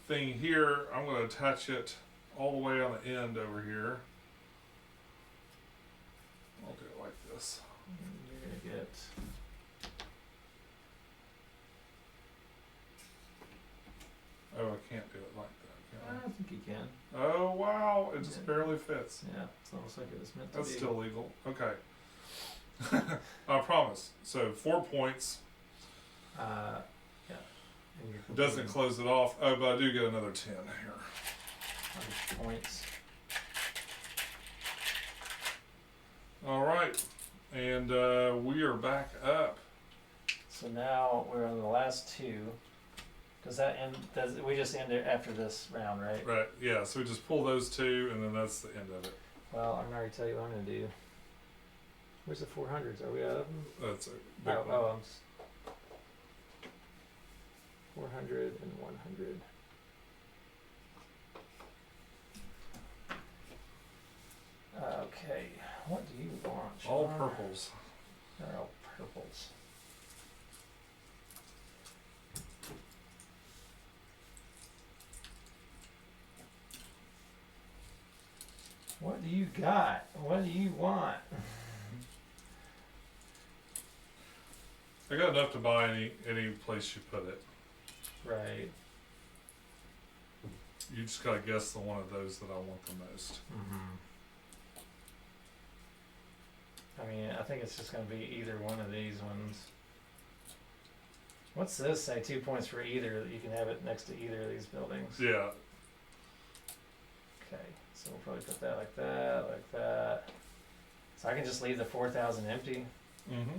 thing here. I'm going to attach it all the way on the end over here. I'll do it like this. You're gonna get. Oh, I can't do it like that, I can think you can. I? Oh, wow. It just Yeah. barely fits. Yeah, it's almost like it was meant to That's be. still legal. Okay. I promise. So 4 points. Yeah. And you're It doesn't completing close it off. Oh, but I do get another 10 here. 100 points. All right. And we are back up. So now we're on the last 2. We just end it after this round, right? Right. Yeah. So we just pull those 2, and then that's the end of it. Well, I'm already tell you what I'm gonna do. Where's the 400s? Are we out of them? That's a big one. Oh, 400 and 100. Okay, what do you want? All Sean? purples. They're all purples. What do you got? What do you want? I got enough to buy any place you put it. Right. You just gotta guess the one of those that I want the most. Mm-hmm. I mean, I think it's just going to be either one of these ones. What's this say? 2 points for either. You can have it next to either of these buildings. Yeah. Okay, so we'll probably put that like that, like that. So I can just leave the 4,000 empty. Mm-hmm.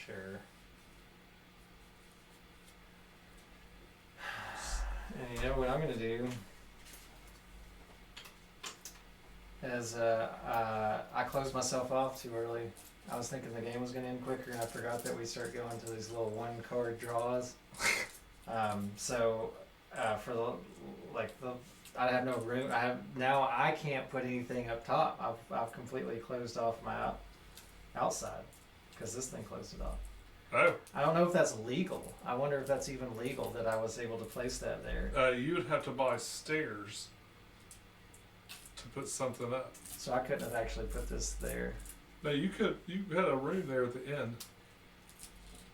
Sure. And you know what I'm gonna do? Is I closed myself off too early. I was thinking the game was gonna end quicker, and I forgot that we start going to these little 1 card draws. So for the I have no room. I can't put anything up top. I've completely closed off my outside because this thing closed it off. Oh, I don't know if that's legal. I wonder if that's even legal that I was able to place that there. you would have to buy stairs to put something up. So I couldn't have actually put this there. No, you could. You had a room there at the end.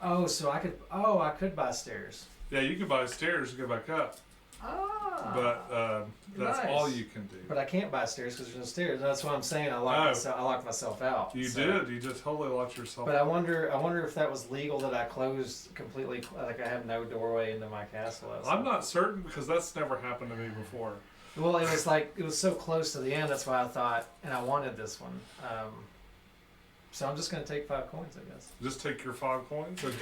Oh, so I could. Oh, I could buy stairs. Yeah, you could buy stairs to go back up, Ah. but that's nice. all you can do. But I can't buy stairs because there's no stairs. That's what I'm saying. I locked myself out. You so. did. You just totally locked yourself. But I wonder if that was legal that I closed completely. Like I have no doorway into my castle. I'm not certain because that's never happened to me before. Well, it was so close to the end. That's why I thought, and I wanted this one. So I'm just gonna take 5 coins, I guess. Just take your 5 coins. Okay.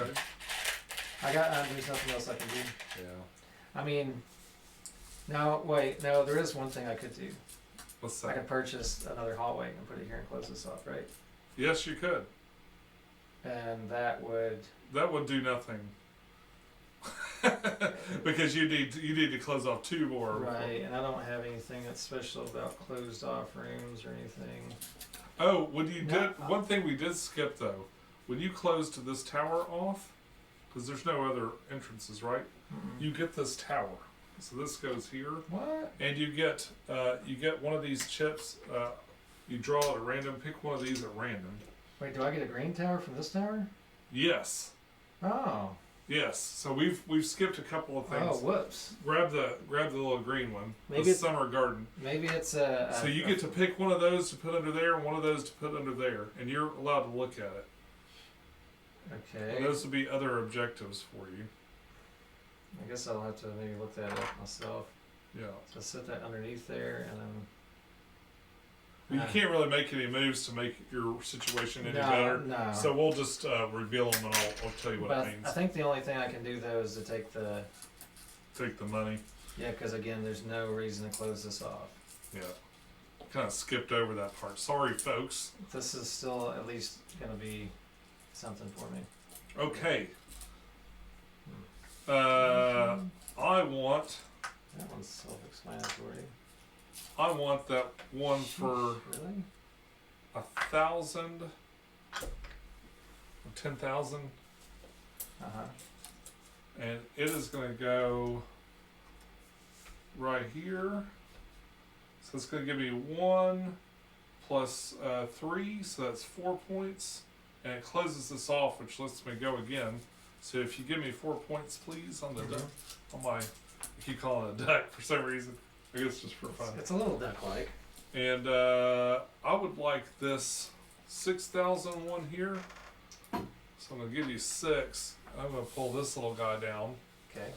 There's nothing else I can do. Yeah. I mean, no, wait, no. There is one thing I could do. What's I that? could purchase another hallway and put it here and close this off, right? Yes, you could. And that would. That would do nothing. Because you need to close off 2 more. Right, and I don't have anything that's special about closed off rooms or anything. Oh, when you No. did one thing we did skip though, when you closed this tower off, because there's no other entrances, right? Mm-mm. You get this tower. So this goes here, What? and you get one of these chips. You draw it at random. Pick one of these at random. Wait, do I get a green tower from this tower? Yes. Oh. Yes. So we've skipped a couple of things. Oh, whoops. Grab the little green one. Maybe the it's- summer garden. Maybe it's a. So you get to pick one of those to put under there and one of those to put under there, and you're allowed to look at it. Okay. And those will be other objectives for you. I guess I'll have to maybe look that up myself. Yeah. So set that underneath there, and then. You can't really make any moves to make your situation any No, better. no. So we'll just reveal them, and I'll tell you what But it means. I think the only thing I can do though is to take the. Take the money. Yeah, because again, there's no reason to close this off. Yeah. Kind of skipped over that part. Sorry, folks. This is still at least gonna be something for me. Okay. Hmm. I want That one's self-explanatory. that one for Really? 1,000 or 10,000, Uh huh. and it is going to go right here. So it's going to give me 1 plus 3, so that's 4 points, and it closes this off, which lets me go again. So if you give me 4 points, please, on the duck, on my, I keep calling it a duck for some reason. I guess just for fun. It's a little duck-like. And I would like this 6,000 one here. So I'm gonna give you 6. I'm gonna pull this little guy down, Okay.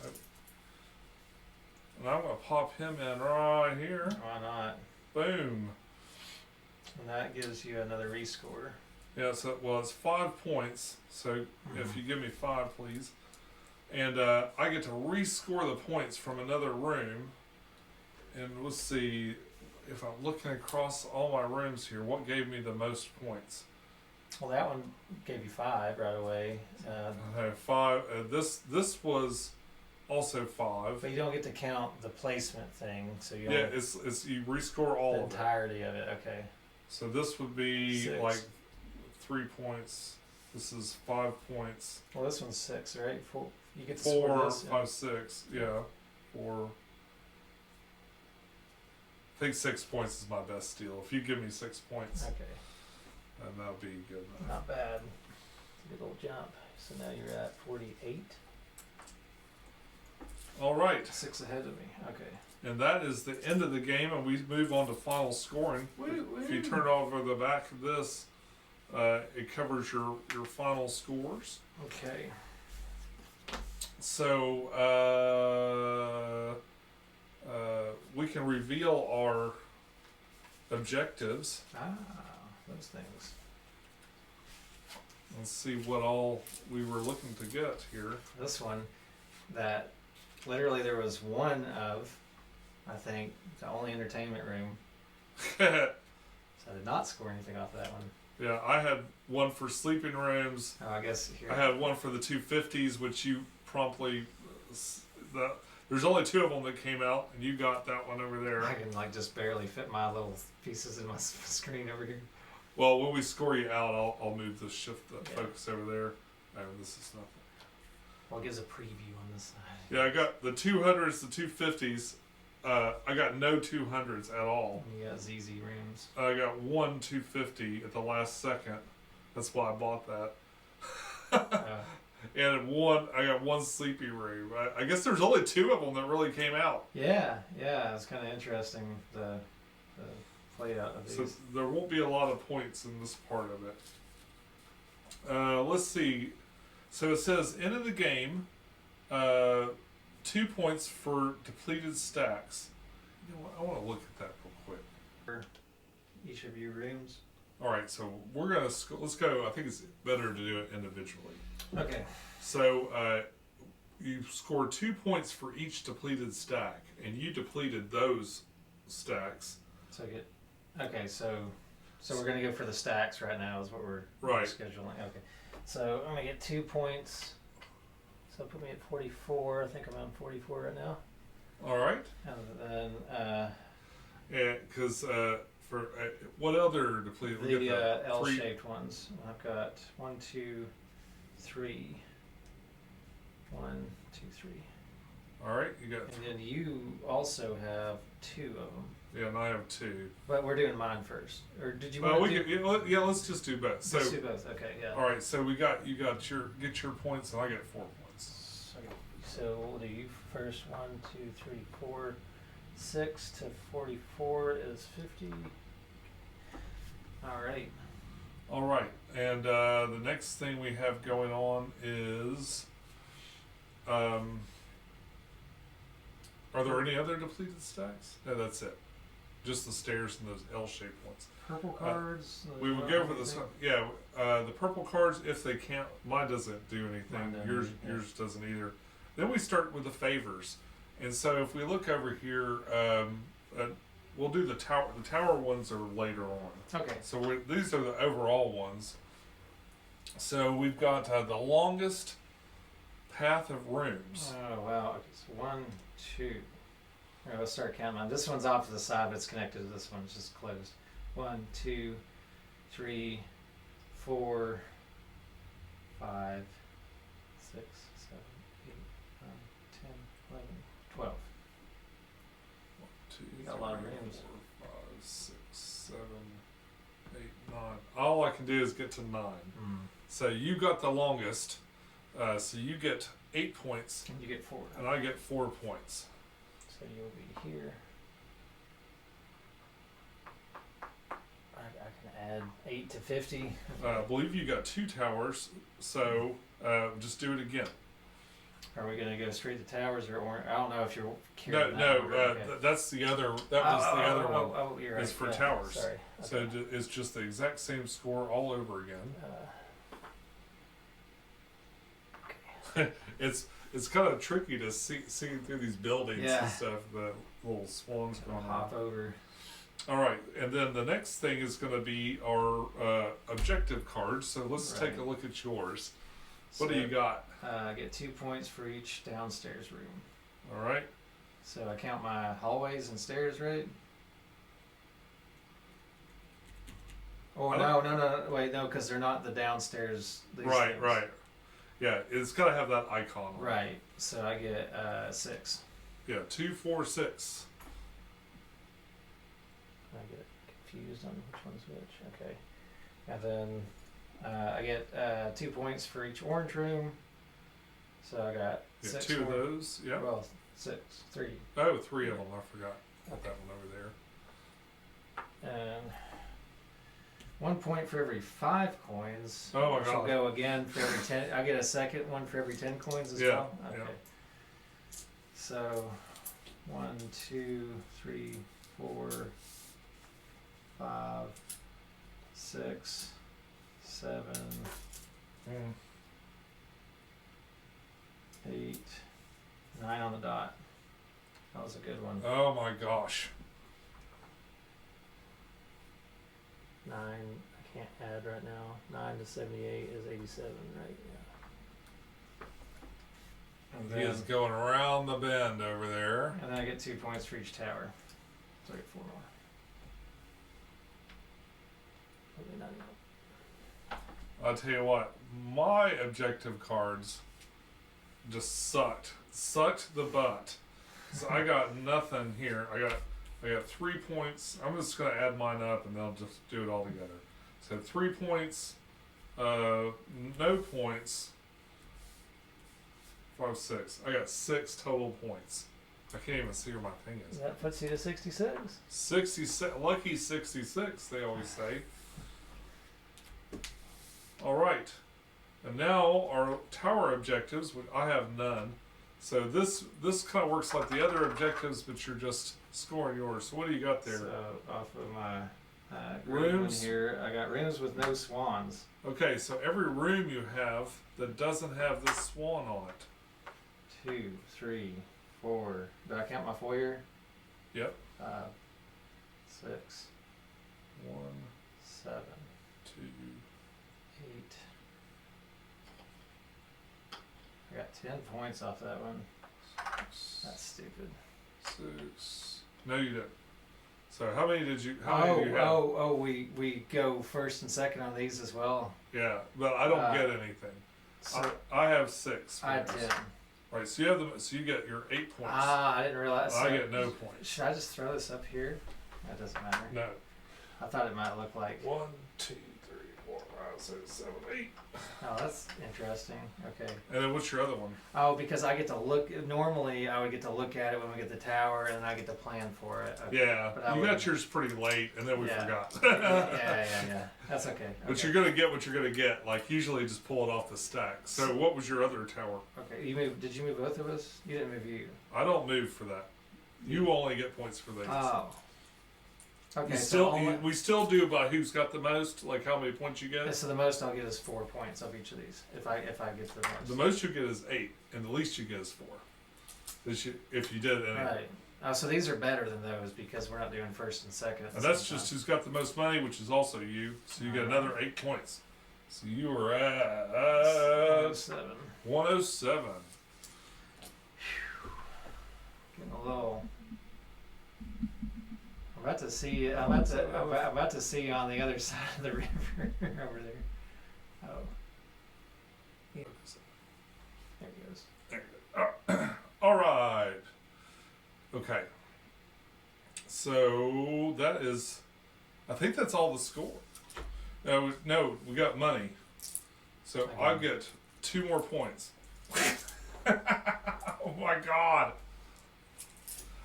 and I'm gonna pop him in right here. Why not? Boom. And that gives you another rescore. Yeah. So it's 5 points. So if you give me 5, please, and I get to rescore the points from another room. And let's see, if I'm looking across all my rooms here, what gave me the most points? Well, that one gave you 5 right away. I have 5. This was also 5. But you don't get to count the placement thing, so you Yeah, don't it's you rescore all the of it. entirety of it. Okay. So this would be 6. like 3 points. This is 5 points. Well, this one's 6, right? 4. You get to score 4, this. 5, 6. Yeah, 4. I think 6 points is my best deal. If you give me 6 points, Okay. then that'll be good enough. Not bad. It's a good little jump. So now you're at 48. All right, 6 ahead of me. Okay. and that is the end of the game, and we move on to final scoring. If you turn over the back of this, it covers your final scores. Okay. So we can reveal our objectives Those things. and see what all we were looking to get here. This one, that literally there was one of, I think, the only entertainment room. Yeah, So I did not score anything off of that one. I had one for sleeping rooms. Oh, I guess here. I had one for the 250s, which you promptly There's only 2 of them that came out, and you got that one over there. I can like just barely fit my little pieces in my screen over here. Well, when we score you out, I'll move the shift the focus over there. Oh, this is nothing. Well, it gives a preview on this side. Yeah, I got the 200s, the 250s. I got no 200s at all. You got ZZ rims. I got one 250 at the last second. That's why I bought that. And I got one sleepy room. I guess there's only 2 of them that really came out. Yeah, it's kind of interesting the play out of these. So there won't be a lot of points in this part of it. Let's see. So it says, end of the game, 2 points for depleted stacks. You know what? I want to look at that real quick. For each of your rooms. All right, so we're gonna let's go. I think it's better to do it individually. Okay. So you score 2 points for each depleted stack, and you depleted those stacks. So so we're gonna go for the stacks right now. Is what we're scheduling. Okay. So I'm gonna get 2 points. So put me at 44. I think I'm on 44 right now. All right. And then yeah, because for what other depleted? the L-shaped ones. I've got 1, 2, 3. 1, 2, 3. All right, you got. And then you also have 2 of them. Yeah, and I have 2. But we're doing mine first, or did you? Well, let's just do both. So let's do both. Okay, yeah. All right, so you got your points, and I get 4 points. So we'll do you first. 1, 2, 3, 4, 6 to 44 is 50. All right. All right, and the next thing we have going on is, are there any other depleted stacks? No, that's it. Just the stairs and those L-shaped ones. Purple cards. We would go for this. Yeah, the purple cards, if they can't. Mine doesn't do anything. Yours doesn't either. Then we start with the favors, and so if we look over here, we'll do the tower. The tower ones are later on. Okay. So these are the overall ones. So we've got the longest path of rooms. Oh wow! Okay, so 1, 2. All right, let's start counting on. This one's off to the side, but it's connected to this one. It's just closed. 1, 2, 3, 4, 5, 6, 7, 8, 9, 10, 11, 12. 1, 2, You got a lot of rooms. 4, 5, 6, 7, 8, 9. All I can do is get to 9. So you got the longest. So you get 8 points. And you get 4. And I get 4 points. So you'll be here. I can add 8 to 50. I believe you got 2 towers. So just do it again. Are we going to go straight to towers or I don't know if you're No, carrying that's the other. That was the other one. Oh, you're right. Is for towers. Sorry. So it's just the exact same score all over again. It's kind of tricky to see through these buildings and stuff. The little swans going hop over. All right, and then the next thing is going to be our objective cards. So let's take a look at yours. What do you got? I get 2 points for each downstairs room. All right. So I count my hallways and stairs, right? Oh no! Wait, no, because they're not the downstairs. Right. Yeah, it's got to have that icon. Right. So I get 6. Yeah, 2, 4, 6. I get confused on which one's which. Okay. And then I get 2 points for each orange room. So I got 6. 2 of those. Yeah. Well, 6, 3. Oh, 3 of them. I forgot. Put that one over there. And 1 point for every 5 coins. Oh my which god! will go again for every 10. I get a second one for every 10 coins as well. Okay. Yeah. So 1, 2, 3, 4, 5, 6, 7, 8, 9 on the dot. That was a good one. Oh my gosh. 9, I can't add right now. 9 to 78 is 87, right? Yeah. And He is going around the bend over there. And then I get 2 points for each tower. So I get 4 more. Maybe not even. I'll tell you what, my objective cards just sucked the butt. So I got nothing here. I got 3 points. I'm just gonna add mine up and they'll just do it all together. So 3 points, no points, 5, 6. I got 6 total points. I can't even see where my thing is. That puts you to 66. 66, lucky 66, they always say. All right, and now our tower objectives, which I have none. So this kind of works like the other objectives, but you're just scoring yours. So what do you got there? So off of my rooms here, I got rooms with no swans. Okay, so every room you have that doesn't have this swan on it. 2, 3, 4. Do I count my foyer? Yep. 6, 1, 7, 2. 8. I got 10 points off that one. That's stupid. 6. No, you didn't. So how many did you? How many do you have? We go first and second on these as well. Yeah, but I don't get anything. So I have 6. I had 10. Right, so you have so you get your 8 points. I didn't realize. I get no points. Should I just throw this up here? That doesn't matter. No. I thought it might look like. 1, 2, 3, 4, 5, 6, 7, 8. Oh, that's interesting. Okay. And then what's your other one? Oh, because I get to look. Normally, I would get to look at it when we get the tower, and I get to plan for it. Okay. Yeah, you got yours pretty late, and then we forgot. yeah. That's okay. But you're gonna get what you're gonna get. Like usually, just pull it off the stack. So what was your other tower? Okay, you moved. Did you move both of us? You didn't move you. I don't move for that. You only get points for these. Oh. Okay. We still do by who's got the most, like how many points you get. So the most I'll get is 4 points of each of these. If I get the most. The most you get is 8, and the least you get is 4. If you did anything. Right. Oh, so these are better than those because we're not doing first and second. At the And that's same just time. who's got the most money, which is also you. So you get another 8 points. So you are at 7. 107. Getting a little. I'm about to see. I'm about to see on the other side of the river over there. Oh. Yeah. There he goes. There you go. All right. Okay. So that is, I think that's all the score. No, we got money. So I get 2 more points. Oh my God.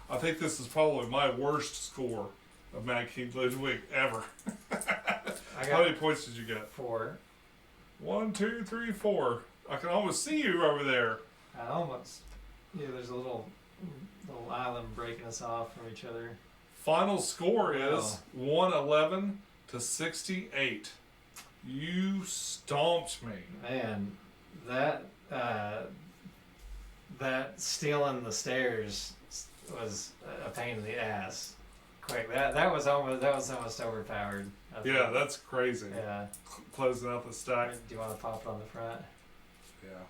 I think this is probably my worst score of Mad King Ludwig ever. How many points did you get? 4. 1, 2, 3, 4. I can almost see you over there. I almost. Yeah, there's a little island breaking us off from each other. Final score is 111 to 68. You stomped me. Man, that stealing the stairs was a pain in the ass. Quick, that was almost overpowered. Yeah, that's crazy. Yeah. Closing out the stack. Do you want to pop it on the front? Yeah.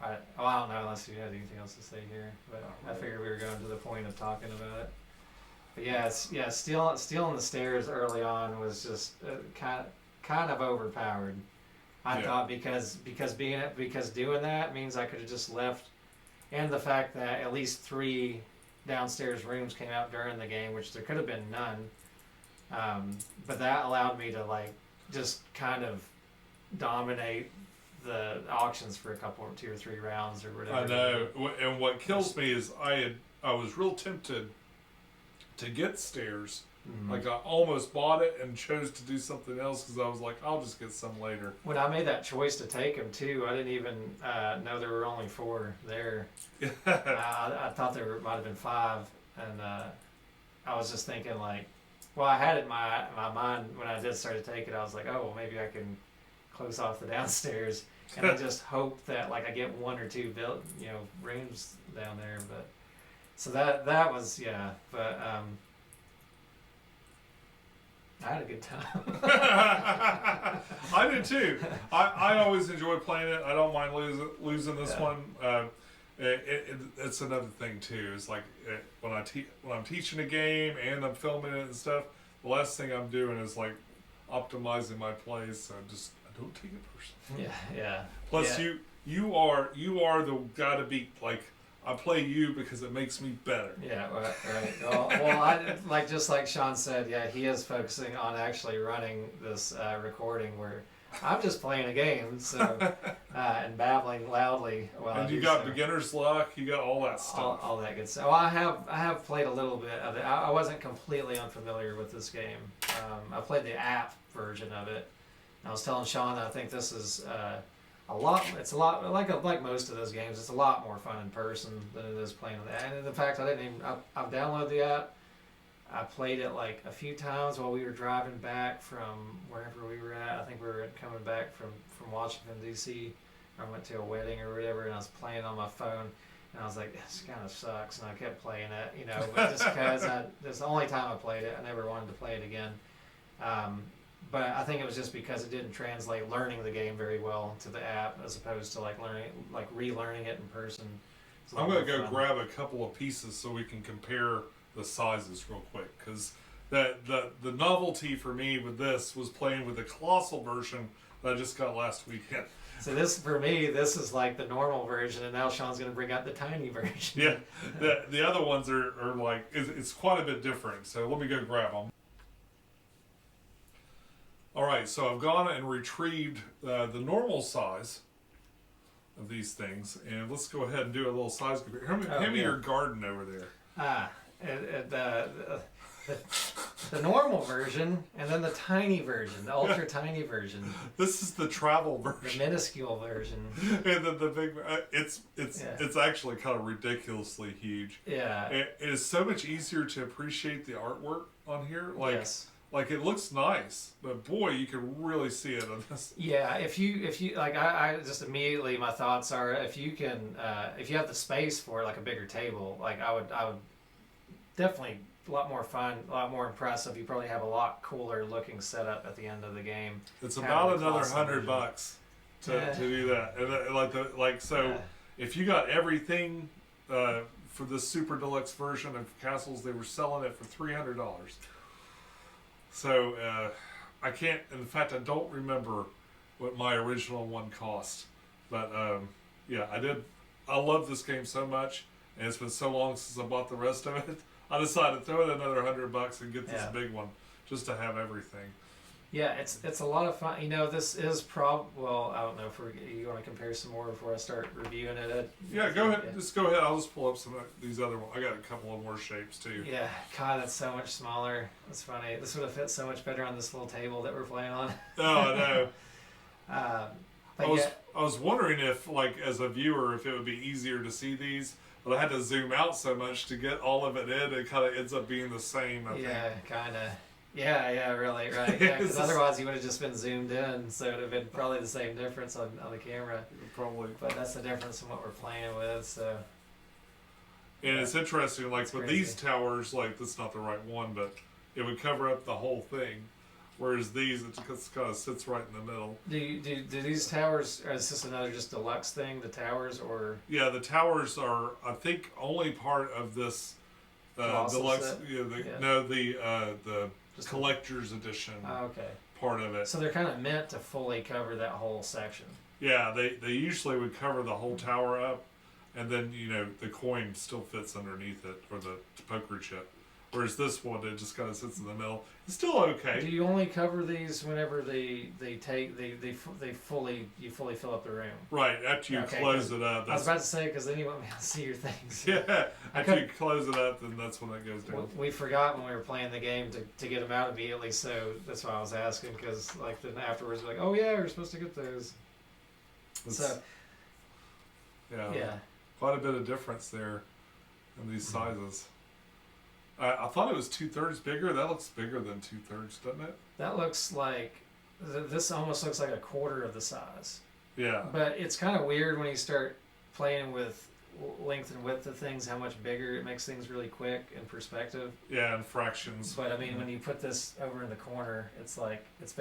I don't know unless you had anything else to say here, but I figured we were going to the point of talking about it. But yeah, stealing the stairs early on was just kind of overpowered. I thought because doing that means I could have just left, and the fact that at least 3 downstairs rooms came out during the game, which there could have been none. But that allowed me to just kind of dominate the auctions for a couple or 2 or 3 rounds or whatever. I know, and what kills me is I was real tempted to get stairs. Mm-hmm. Like I almost bought it and chose to do something else because I was like, I'll just get some later. When I made that choice to take them too, I didn't even know there were only 4 there. I thought there might have been 5, and I was just thinking well, I had it in my mind when I did start to take it. I was like, oh, well, maybe I can close off the downstairs, and I just hope that I get 1 or 2 rooms down there. But so that was but. I had a good time. I did too. I always enjoy playing it. I don't mind losing this one. It's another thing too. Is like when I'm teaching a game and I'm filming it and stuff. The last thing I'm doing is like optimizing my plays, so I don't take it personally. Yeah. Plus, yeah. you are the guy to beat. Like I play you because it makes me better. Yeah, right. Well, just like Sean said, yeah, he is focusing on actually running this recording where I'm just playing a game, so and babbling loudly. And you got beginner's luck. You got all that stuff. All that good stuff. Well, I have played a little bit of it. I wasn't completely unfamiliar with this game. I played the app version of it. And I was telling Sean that I think this is a lot. It's a lot like most of those games. It's a lot more fun in person than it is playing on the app. And in fact, I've downloaded the app. I played it like a few times while we were driving back from wherever we were at. I think we were coming back from Washington, D.C. I went to a wedding or whatever, and I was playing on my phone. And I was like, this kind of sucks. And I kept playing it, but just because this is the only time I played it. I never wanted to play it again. But I think it was just because it didn't translate learning the game very well to the app as opposed to relearning it in person. I'm going to go grab a couple of pieces so we can compare the sizes real quick, because the novelty for me with this was playing with the Colossal version that I just got last weekend. So this is like the normal version, and now Sean's going to bring out the tiny version. Yeah, the other ones are like it's quite a bit different. So let me go grab them. All right, so I've gone and retrieved the normal size of these things, and let's go ahead and do a little size comparison. Hand me your garden over there. The normal version, and then the tiny version, the ultra tiny version. This is the travel version. The minuscule version. And then the big. It's actually kind of ridiculously huge. Yeah. It is so much easier to appreciate the artwork on here. Yes. Like it looks nice, but boy, you can really see it on this. Yeah, if you like, I just immediately my thoughts are if you have the space for like a bigger table, like I would definitely a lot more fun, a lot more impressive. You probably have a lot cooler looking setup at the end of the game. It's about another $100 to do that, and if you got everything for the super deluxe version of Castles, they were selling it for $300. So I can't. In fact, I don't remember what my original one cost. But yeah, I did. I love this game so much, and it's been so long since I bought the rest of it. I decided to throw in another $100 and get this big one just to have everything. Yeah, it's a lot of fun. This is well, I don't know if you want to compare some more before I start reviewing it. Yeah, go ahead. Yeah. Just go ahead. I'll just pull up some of these other ones. I got a couple of more shapes too. Yeah, God, that's so much smaller. That's funny. This would have fit so much better on this little table that we're playing on. Oh, I know. I was wondering if, like, as a viewer, if it would be easier to see these, but I had to zoom out so much to get all of it in. It kind of ends up being the same. I think. Kind of. Yeah, really, right. Yeah, because otherwise you would have just been zoomed in, so it would have been probably the same difference on the camera. Probably. But that's the difference in what we're playing with, so. And it's interesting, like with these towers, like that's not the right one, but it would cover up the whole thing. Whereas these, it just kind of sits right in the middle. Do these towers, is this another just deluxe thing, the towers, or? Yeah, the towers are, I think, only part of this deluxe. The just collector's edition. Oh, okay. Part of it. So they're kind of meant to fully cover that whole section. Yeah, they usually would cover the whole tower up, and then the coin still fits underneath it, or the poker chip. Whereas this one, it just kind of sits in the middle. It's still okay. Do you only cover these whenever you fully fill up the room? Right, after you close it up. I was about to say, because then you want me to see your things. Yeah, after you close it up, then that's when it goes down. We forgot when we were playing the game to get them out immediately, so that's why I was asking, because then afterwards we're like, oh yeah, we're supposed to get those. Yeah, quite a bit of difference there in these sizes. I thought it was 2/3 bigger. That looks bigger than 2/3, doesn't it? That looks like, this almost looks like a quarter of the size. Yeah. But it's kind of weird when you start playing with length and width of things, how much bigger it makes things really quick in perspective. Yeah, and fractions. But I mean, when you put this over in the corner, it's like, it's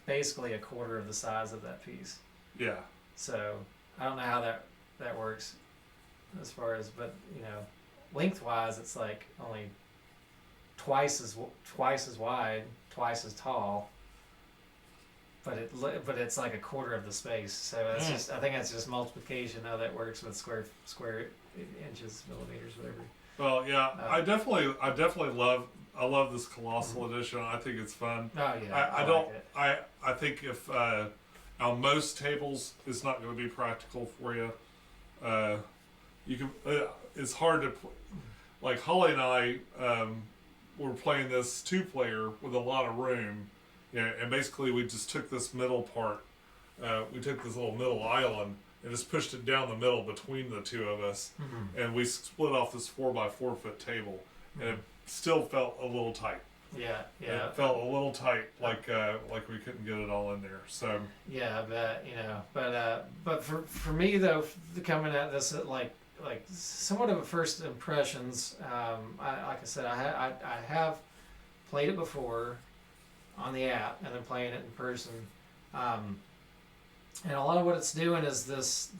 basically a quarter of the size of that piece. Yeah. So I don't know how that works. as far as, but lengthwise, it's like only twice as wide, twice as tall. But it's like a quarter of the space. So that's just, I think that's just multiplication how that works with square inches, millimeters, whatever. Well, yeah, I definitely love this Colossal edition. I think it's fun. Oh yeah, I like don't. it. I think if on most tables it's not going to be practical for you. You can. It's hard to. Like Holly and I were playing this 2-player with a lot of room. Yeah, and basically we just took this middle part. We took this little middle island and just pushed it down the middle between the two of us, and we split off this 4x4 foot table, and it still felt a little tight. Yeah. It felt a little tight, like we couldn't get it all in there. So yeah, but for me though, coming at this at like somewhat of a first impressions. Like I said, I have played it before on the app and then playing it in person. And a lot of what it's doing is this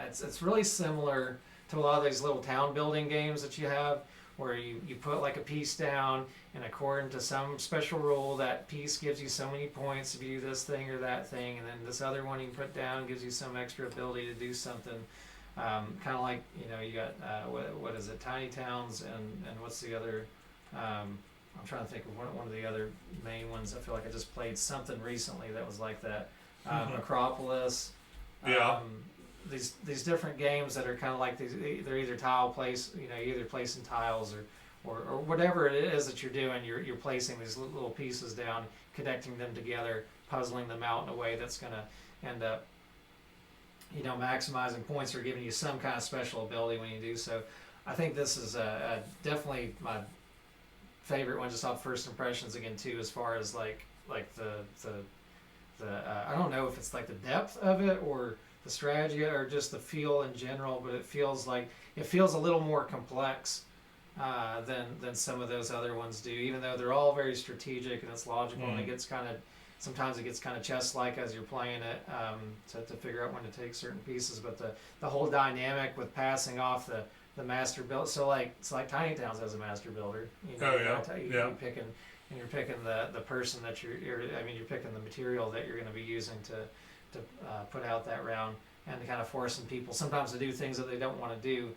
it's really similar to a lot of these little town building games that you have, where you put like a piece down, and according to some special rule, that piece gives you so many points if you do this thing or that thing, and then this other one you can put down gives you some extra ability to do something. Kind of like, you got what is it, Tiny Towns, and what's the other? I'm trying to think of one of the other main ones. I feel like I just played something recently that was like that. Acropolis. Yeah. These different games that are kind of like these. They're either tile place. You either placing tiles or whatever it is that you're doing. You're placing these little pieces down, connecting them together, puzzling them out in a way that's going to end up, maximizing points or giving you some kind of special ability when you do so. I think this is definitely my favorite one, just off first impressions again too, as far as like the I don't know if it's like the depth of it or the strategy or just the feel in general, but it feels a little more complex than some of those other ones do, even though they're all very strategic and it's logical, and it gets sometimes it gets kind of chess-like as you're playing it, to figure out when to take certain pieces. But the whole dynamic with passing off the master build, so like it's like Tiny Towns as a master builder. You're picking the person that you're picking the material that you're going to be using to put out that round, and kind of forcing people sometimes to do things that they don't want to do.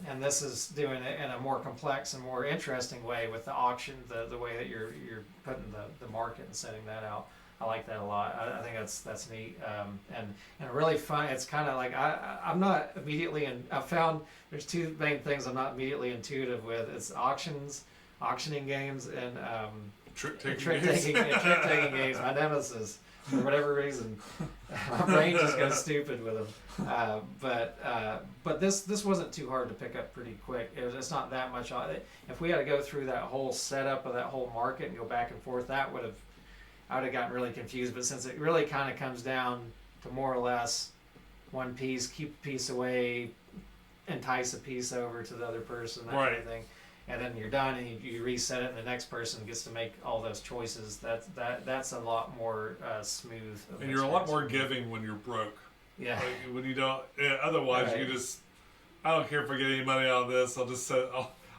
And this is doing it in a more complex and more interesting way with the auction, the way that you're putting the market and setting that out. I like that a lot. I think that's neat, and really fun. It's kind of like I'm not immediately I've found there's two main things I'm not immediately intuitive with. It's auctioning games, and trick-taking games. My nemesis, for whatever reason. My brain just goes stupid with them. But this wasn't too hard to pick up pretty quick. It's not that much. If we had to go through that whole setup of that whole market and go back and forth, I would have gotten really confused. But since it really kind of comes down to more or less one piece, keep a piece away, entice a piece over to the other person, that kind of thing, and then you're done, and you reset it, and the next person gets to make all those choices. That's a lot more smooth. And you're a lot more giving when you're broke. Yeah. Like, when you don't. Otherwise, you just. I don't care if I get any money out of this. I'll just set.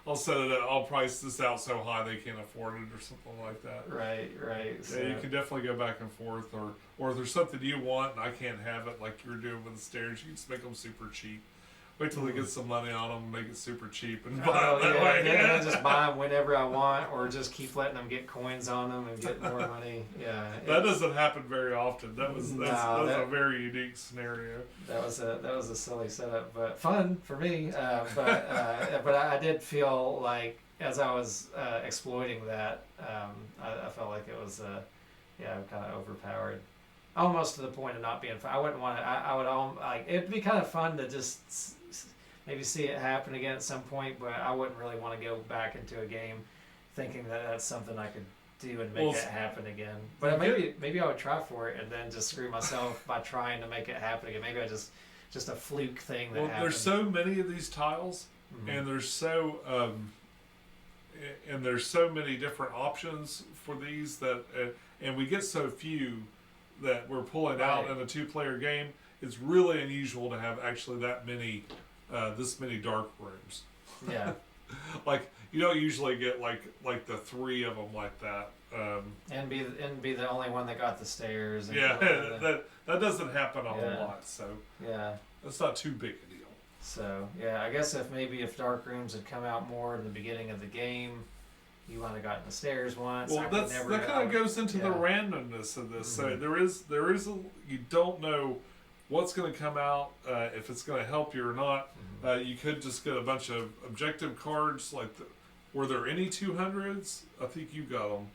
I'll set it. I'll price this out so high they can't afford it, or something like that. Right. So, yeah, you can definitely go back and forth, or if there's something you want and I can't have it, like you were doing with the stairs, you can just make them super cheap. Wait till they get some money on them and make it super cheap and buy them that way. Yeah, just buy them whenever I want, or just keep letting them get coins on them and get more money. Yeah, that doesn't happen very often. That's a very unique scenario. That was a silly setup, but fun for me. But I did feel like as I was exploiting that, I felt like it was kind of overpowered. Almost to the point of not being fun. I wouldn't want to. I would like it'd be kind of fun to just maybe see it happen again at some point, but I wouldn't really want to go back into a game thinking that that's something I could do and make it happen again. But maybe I would try for it and then just screw myself by trying to make it happen again. Maybe I just a fluke thing that happened. There's so many of these tiles, and there's so many different options for these that, and we get so few that we're pulling out in a 2-player game. It's really unusual to have actually that many this many dark rooms. Yeah. Like you don't usually get like the 3 of them like that. And be the only one that got the stairs. And Yeah, that doesn't happen a whole Yeah. lot, so Yeah. it's not too big a deal. So yeah, I guess if dark rooms had come out more in the beginning of the game, you might have gotten the stairs once. Well, that kind of goes into the randomness of this. So there is you don't know what's going to come out, if it's going to help you or not. You could just get a bunch of objective cards. Were there any 200s? I think you got them.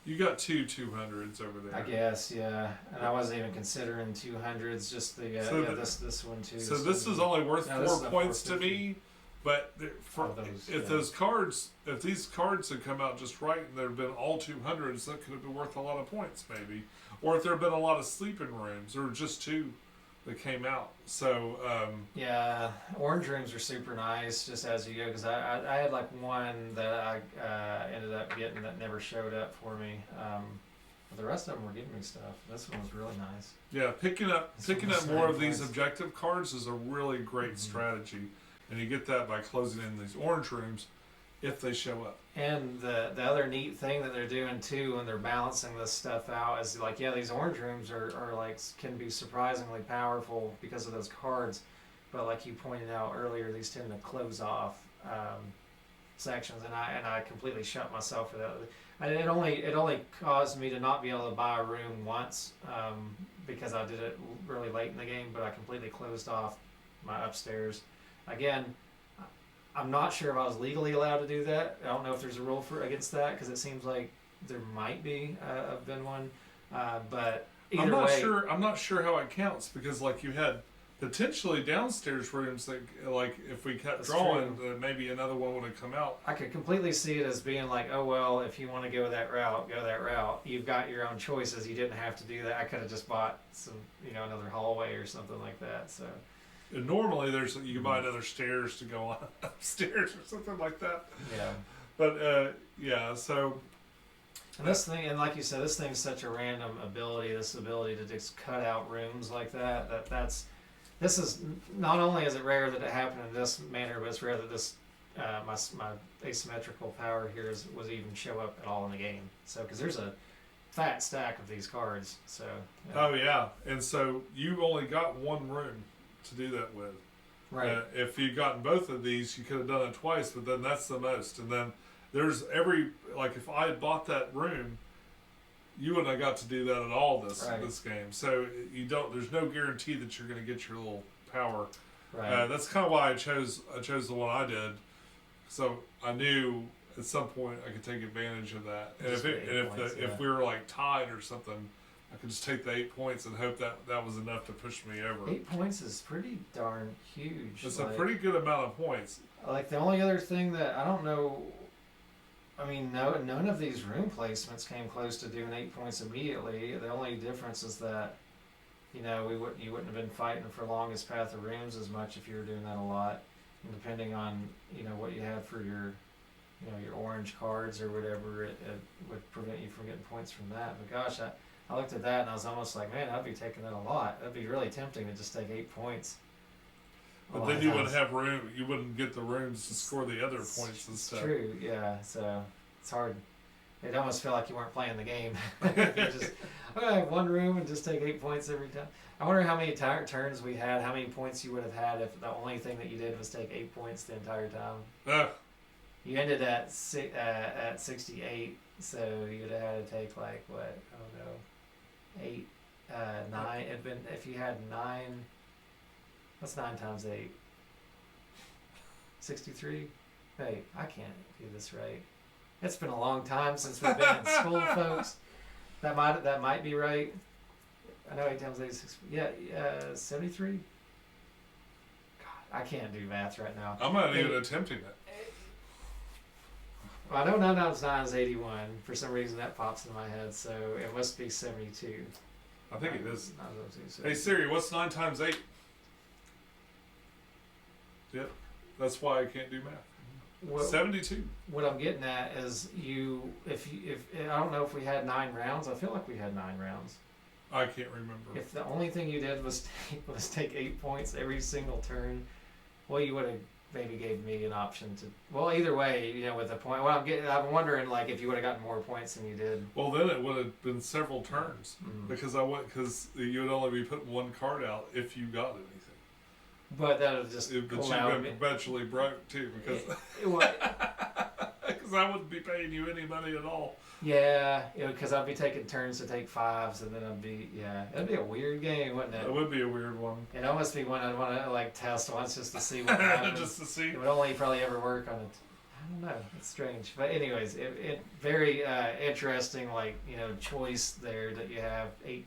You got 2 200s over there. I guess, yeah. And I wasn't even considering 200s. Just the this one too. So this is only worth 4 points to me. But if these cards had come out just right and there had been all 200s, that could have been worth a lot of points maybe. Or if there had been a lot of sleeping rooms, or just 2 that came out. So yeah, orange rooms are super nice just as you go, because I had like one that I ended up getting that never showed up for me. But the rest of them were giving me stuff. This one was really nice. Yeah, picking up more of these objective cards is a really great strategy. And you get that by closing in these orange rooms if they show up. And the other neat thing that they're doing too when they're balancing this stuff out is like, yeah, these orange rooms are like can be surprisingly powerful because of those cards. But like you pointed out earlier, these tend to close off sections, and I completely shut myself for that. It only caused me to not be able to buy a room once because I did it really late in the game, but I completely closed off my upstairs. Again, I'm not sure if I was legally allowed to do that. I don't know if there's a rule against that, because it seems like there might be been one. But either way, I'm not sure how it counts, because like you had potentially downstairs rooms that, like, if we kept drawing, maybe another one would have come out. I could completely see it as being like, oh well, if you want to go that route, go that route. You've got your own choices. You didn't have to do that. I could have just bought some, another hallway or something like that. So. And normally you can buy another stairs to go on upstairs or something like that. Yeah. But yeah, so. And this thing, and like you said, this thing's such a random ability. This ability to just cut out rooms like that. This is not only is it rare that it happened in this manner, but it's rare that this my asymmetrical power here was even show up at all in the game. So because there's a fat stack of these cards. So. Yeah. Oh yeah, and so you only got one room to do that with. Right. If you'd gotten both of these, you could have done it twice, but then that's the most. And then there's if I had bought that room, you wouldn't have got to do that at all this game. So there's no guarantee that you're going to get your little power. Right. That's kind of why I chose the one I did. So I knew at some point I could take advantage of that. And if we were like tied or something, I could just take the 8 points and hope that was enough to push me over. 8 points is pretty darn huge. It's a pretty good amount of points. Like the only other thing that I don't know, I mean, none of these room placements came close to doing 8 points immediately. The only difference is that, you wouldn't have been fighting for longest path of rooms as much if you were doing that a lot. And depending on, what you had for your, your orange cards or whatever, it would prevent you from getting points from that. But gosh, I looked at that and I was almost like, man, I'd be taking that a lot. That'd be really tempting to just take 8 points. But then you wouldn't have room. You wouldn't get the rooms to score the other points and stuff. True, yeah. So it's hard. It almost felt like you weren't playing the game. You just have one room and just take 8 points every time. I wonder how many turns we had. How many points you would have had if the only thing that you did was take 8 points the entire time. You ended at 68, so you would have had to take like what? I don't know. 8, 9. It'd been if you had 9. What's 9 times 8? 63. Wait, I can't do this right. It's been a long time since we've been in school, folks. That might be right. I know 8 times 8 is 6. Yeah, 73. God, I can't do math right now. I'm not even attempting it. Well, I know 9 times 9 is 81. For some reason, that pops in my head, so it must be 72. I think it is. 9 Hey Siri, what's 9 times 8? Yep, that's why I can't do math. 72. What I'm getting at is if I don't know if we had 9 rounds. I feel like we had 9 rounds. I can't remember. If the only thing you did was take 8 points every single turn, Well, you would have maybe gave me an option to. Well, either way, with the point. Well, I'm wondering like if you would have gotten more points than you did. Well, then it would have been several turns Mm. because you would only be putting one card out if you got anything. But that would just. But you've been perpetually broke too because because I wouldn't be paying you any money at all. Yeah, because I'd be taking turns to take 5s, and then it'd be a weird game, wouldn't it? It would be a weird one. It'd almost be one I'd want to like test once just to see what happens. Just to see. It would only probably ever work on it. I don't know. It's strange, but anyways, it very interesting choice there that you have 8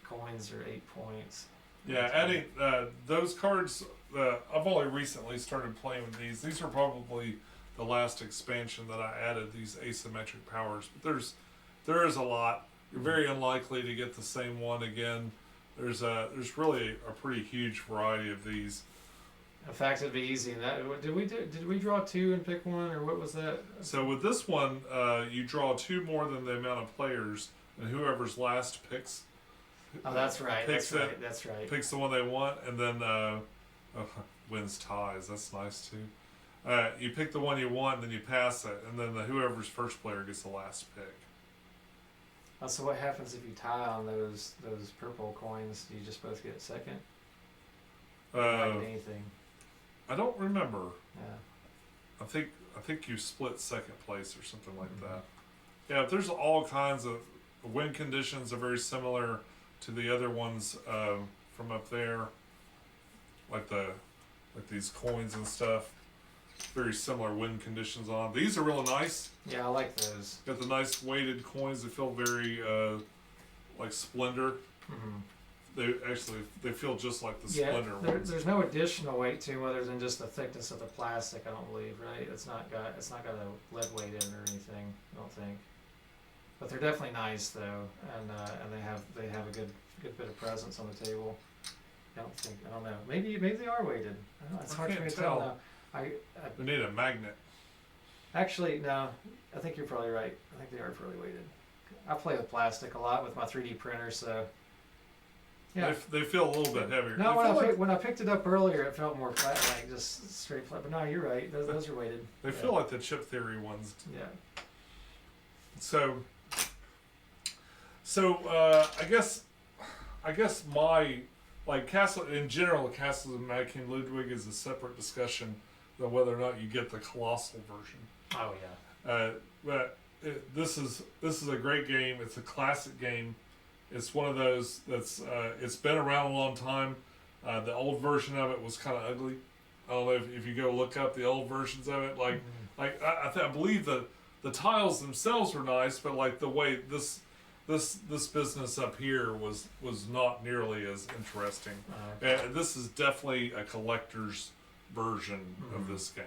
coins or 8 points. Yeah, adding those cards. I've only recently started playing with these. These are probably the last expansion that I added these asymmetric powers. But there is a lot. You're very unlikely to get the same one again. There's really a pretty huge variety of these. In fact, it'd be easy. Did we draw 2 and pick 1, or what was that? So with this one, you draw 2 more than the amount of players, and whoever's last picks. Oh, that's right. Picks That's right. Picks the one they want, and then wins ties. That's nice too. You pick the one you want, and then you pass it, and then whoever's first player gets the last pick. Oh, so what happens if you tie on those purple coins? Do you just both get second? Not get anything. I don't remember. Yeah. I think you split second place or something like that. Yeah, there's all kinds of win conditions are very similar to the other ones from up there, like these coins and stuff. Very similar win conditions on. These are really nice. Yeah, I like those. Got the nice weighted coins that feel very like Splendor. Mm-hmm. They feel just like the Splendor ones. There's no additional weight to them other than just the thickness of the plastic. I don't believe, right? It's not got a lead weight in it or anything. I don't think. But they're definitely nice though, and they have a good bit of presence on the table. I don't know. Maybe they are weighted. I don't know. It's hard for me to tell now. We need a magnet. Actually, no. I think you're probably right. I think they are fairly weighted. I play with plastic a lot with my 3D printer, so yeah. They feel a little bit heavier. No, when I picked it up earlier, it felt more flat, like just straight flat. But no, you're right. Those are weighted. They feel like the chip theory ones. Yeah. So I guess my Castle in general, Castles of Mad King Ludwig is a separate discussion than whether or not you get the Colossal version. Oh yeah. But this is a great game. It's a classic game. It's one of those that's it's been around a long time. The old version of it was kind of ugly. I don't know if you go look up the old versions of it. I believe the tiles themselves were nice, but like the way this business up here was not nearly as interesting. This is definitely a collector's version of this game.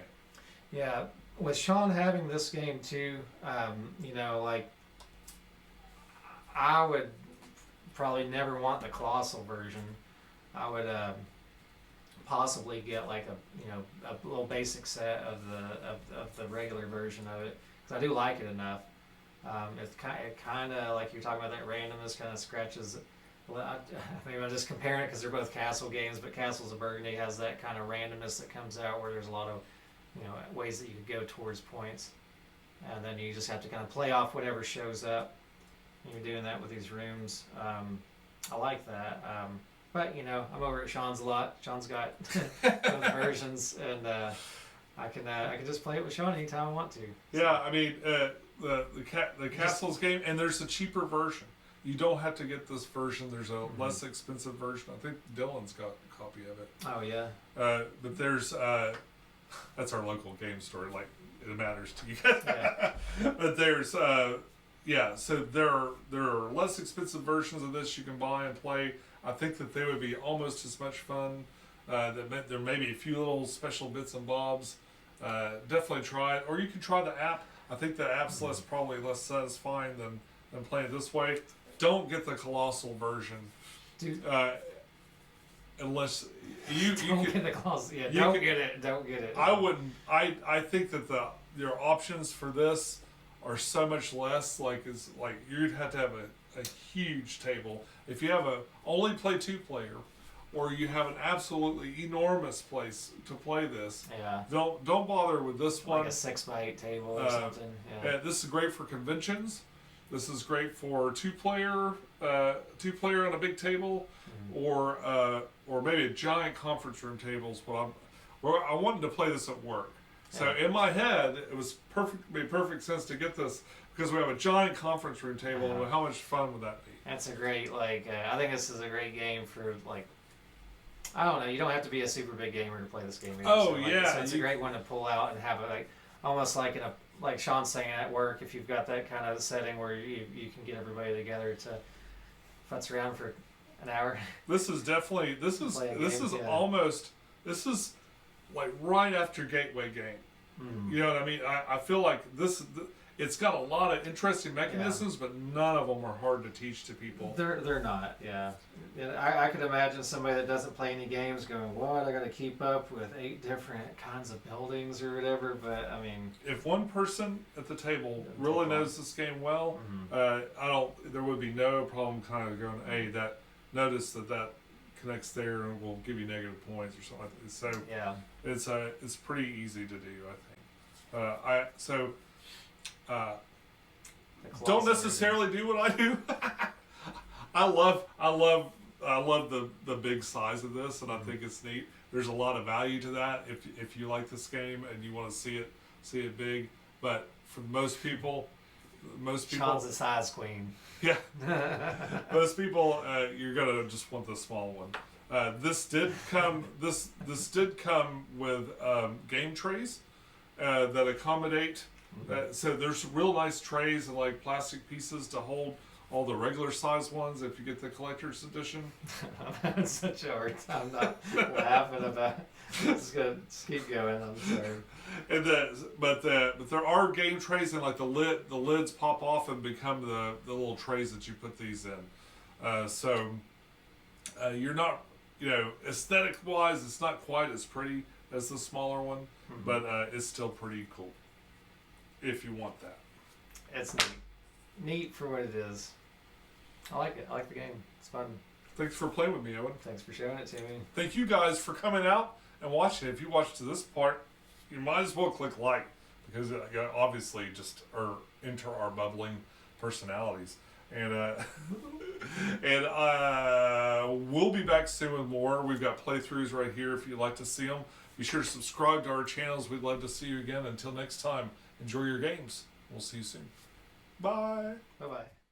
Yeah, with Sean having this game too, I would probably never want the Colossal version. I would possibly get like a little basic set of the regular version of it, because I do like it enough. It kind of like you're talking about that randomness kind of scratches. Maybe I'm just comparing it because they're both Castle games, but Castles of Burgundy has that kind of randomness that comes out where there's a lot of ways that you could go towards points, and then you just have to kind of play off whatever shows up. You're doing that with these rooms. I like that. But I'm over at Sean's a lot. Sean's got both versions, and I can just play it with Sean anytime I want to. Yeah, I mean the Castles game, and there's a cheaper version. You don't have to get this version. There's a less expensive version. I think Dylan's got a copy of it. Oh yeah. But there's that's our local game store. Like it matters to you. Yeah. But there's so there are less expensive versions of this you can buy and play. I think that they would be almost as much fun. There may be a few little special bits and bobs. Definitely try it, or you can try the app. I think the app's probably less satisfying than playing it this way. Don't get the Colossal version, dude. Unless you get the Colossal. Yeah, don't get it. I wouldn't. I think that your options for this are so much less. Like you'd have to have a huge table. If you have only play 2-player, or you have an absolutely enormous place to play this, Yeah. don't bother with this one. Like a 6x8 table or something. Yeah. This is great for conventions. This is great for two-player on a big table, or maybe a giant conference room tables. I wanted to play this at work. So in my head, it was made perfect sense to get this because we have a giant conference room table. And how much fun would that be? That's a great, I think this is a great game for, I don't know, you don't have to be a super big gamer to play this game either. Oh, so, yeah. So it's a great one to pull out and have it, almost like like Sean's saying at work, if you've got that kind of setting where you can get everybody together to futz around for an hour. This is like right after Gateway game. You know what I mean? I feel like it's got a lot of interesting mechanisms, but none of them are hard to teach to people. They're not, yeah. I could imagine somebody that doesn't play any games going, what, I got to keep up with 8 different kinds of buildings or whatever, but I mean... If one person at the table really knows this game well, there would be no problem kind of going, hey, notice that connects there and will give you negative points or something like that. So yeah, it's pretty easy to do, I think. Don't necessarily do what I do. I love the big size of this, and I think it's neat. There's a lot of value to that if you like this game and you want to see it big. But for most people, Sean's a size queen. Yeah, most people, you're gonna just want the small one. This did come with game trays that accommodate. So there's real nice trays and like plastic pieces to hold all the regular size ones if you get the collector's edition. I'm having such a hard time not laughing about it. Just keep going. I'm sorry. And but there are game trays, and like the lids pop off and become the little trays that you put these in. So you're not, aesthetic wise, it's not quite as pretty as the smaller one, but it's still pretty cool if you want that. It's neat for what it is. I like it. I like the game. It's fun. Thanks for playing with me, Owen. Thanks for showing it to me. Thank you guys for coming out and watching. If you watched to this part, you might as well click like, because obviously just are into our bubbling personalities. And we'll be back soon with more. We've got playthroughs right here if you'd like to see them. Be sure to subscribe to our channels. We'd love to see you again. Until next time, enjoy your games. We'll see you soon. Bye. Bye-bye.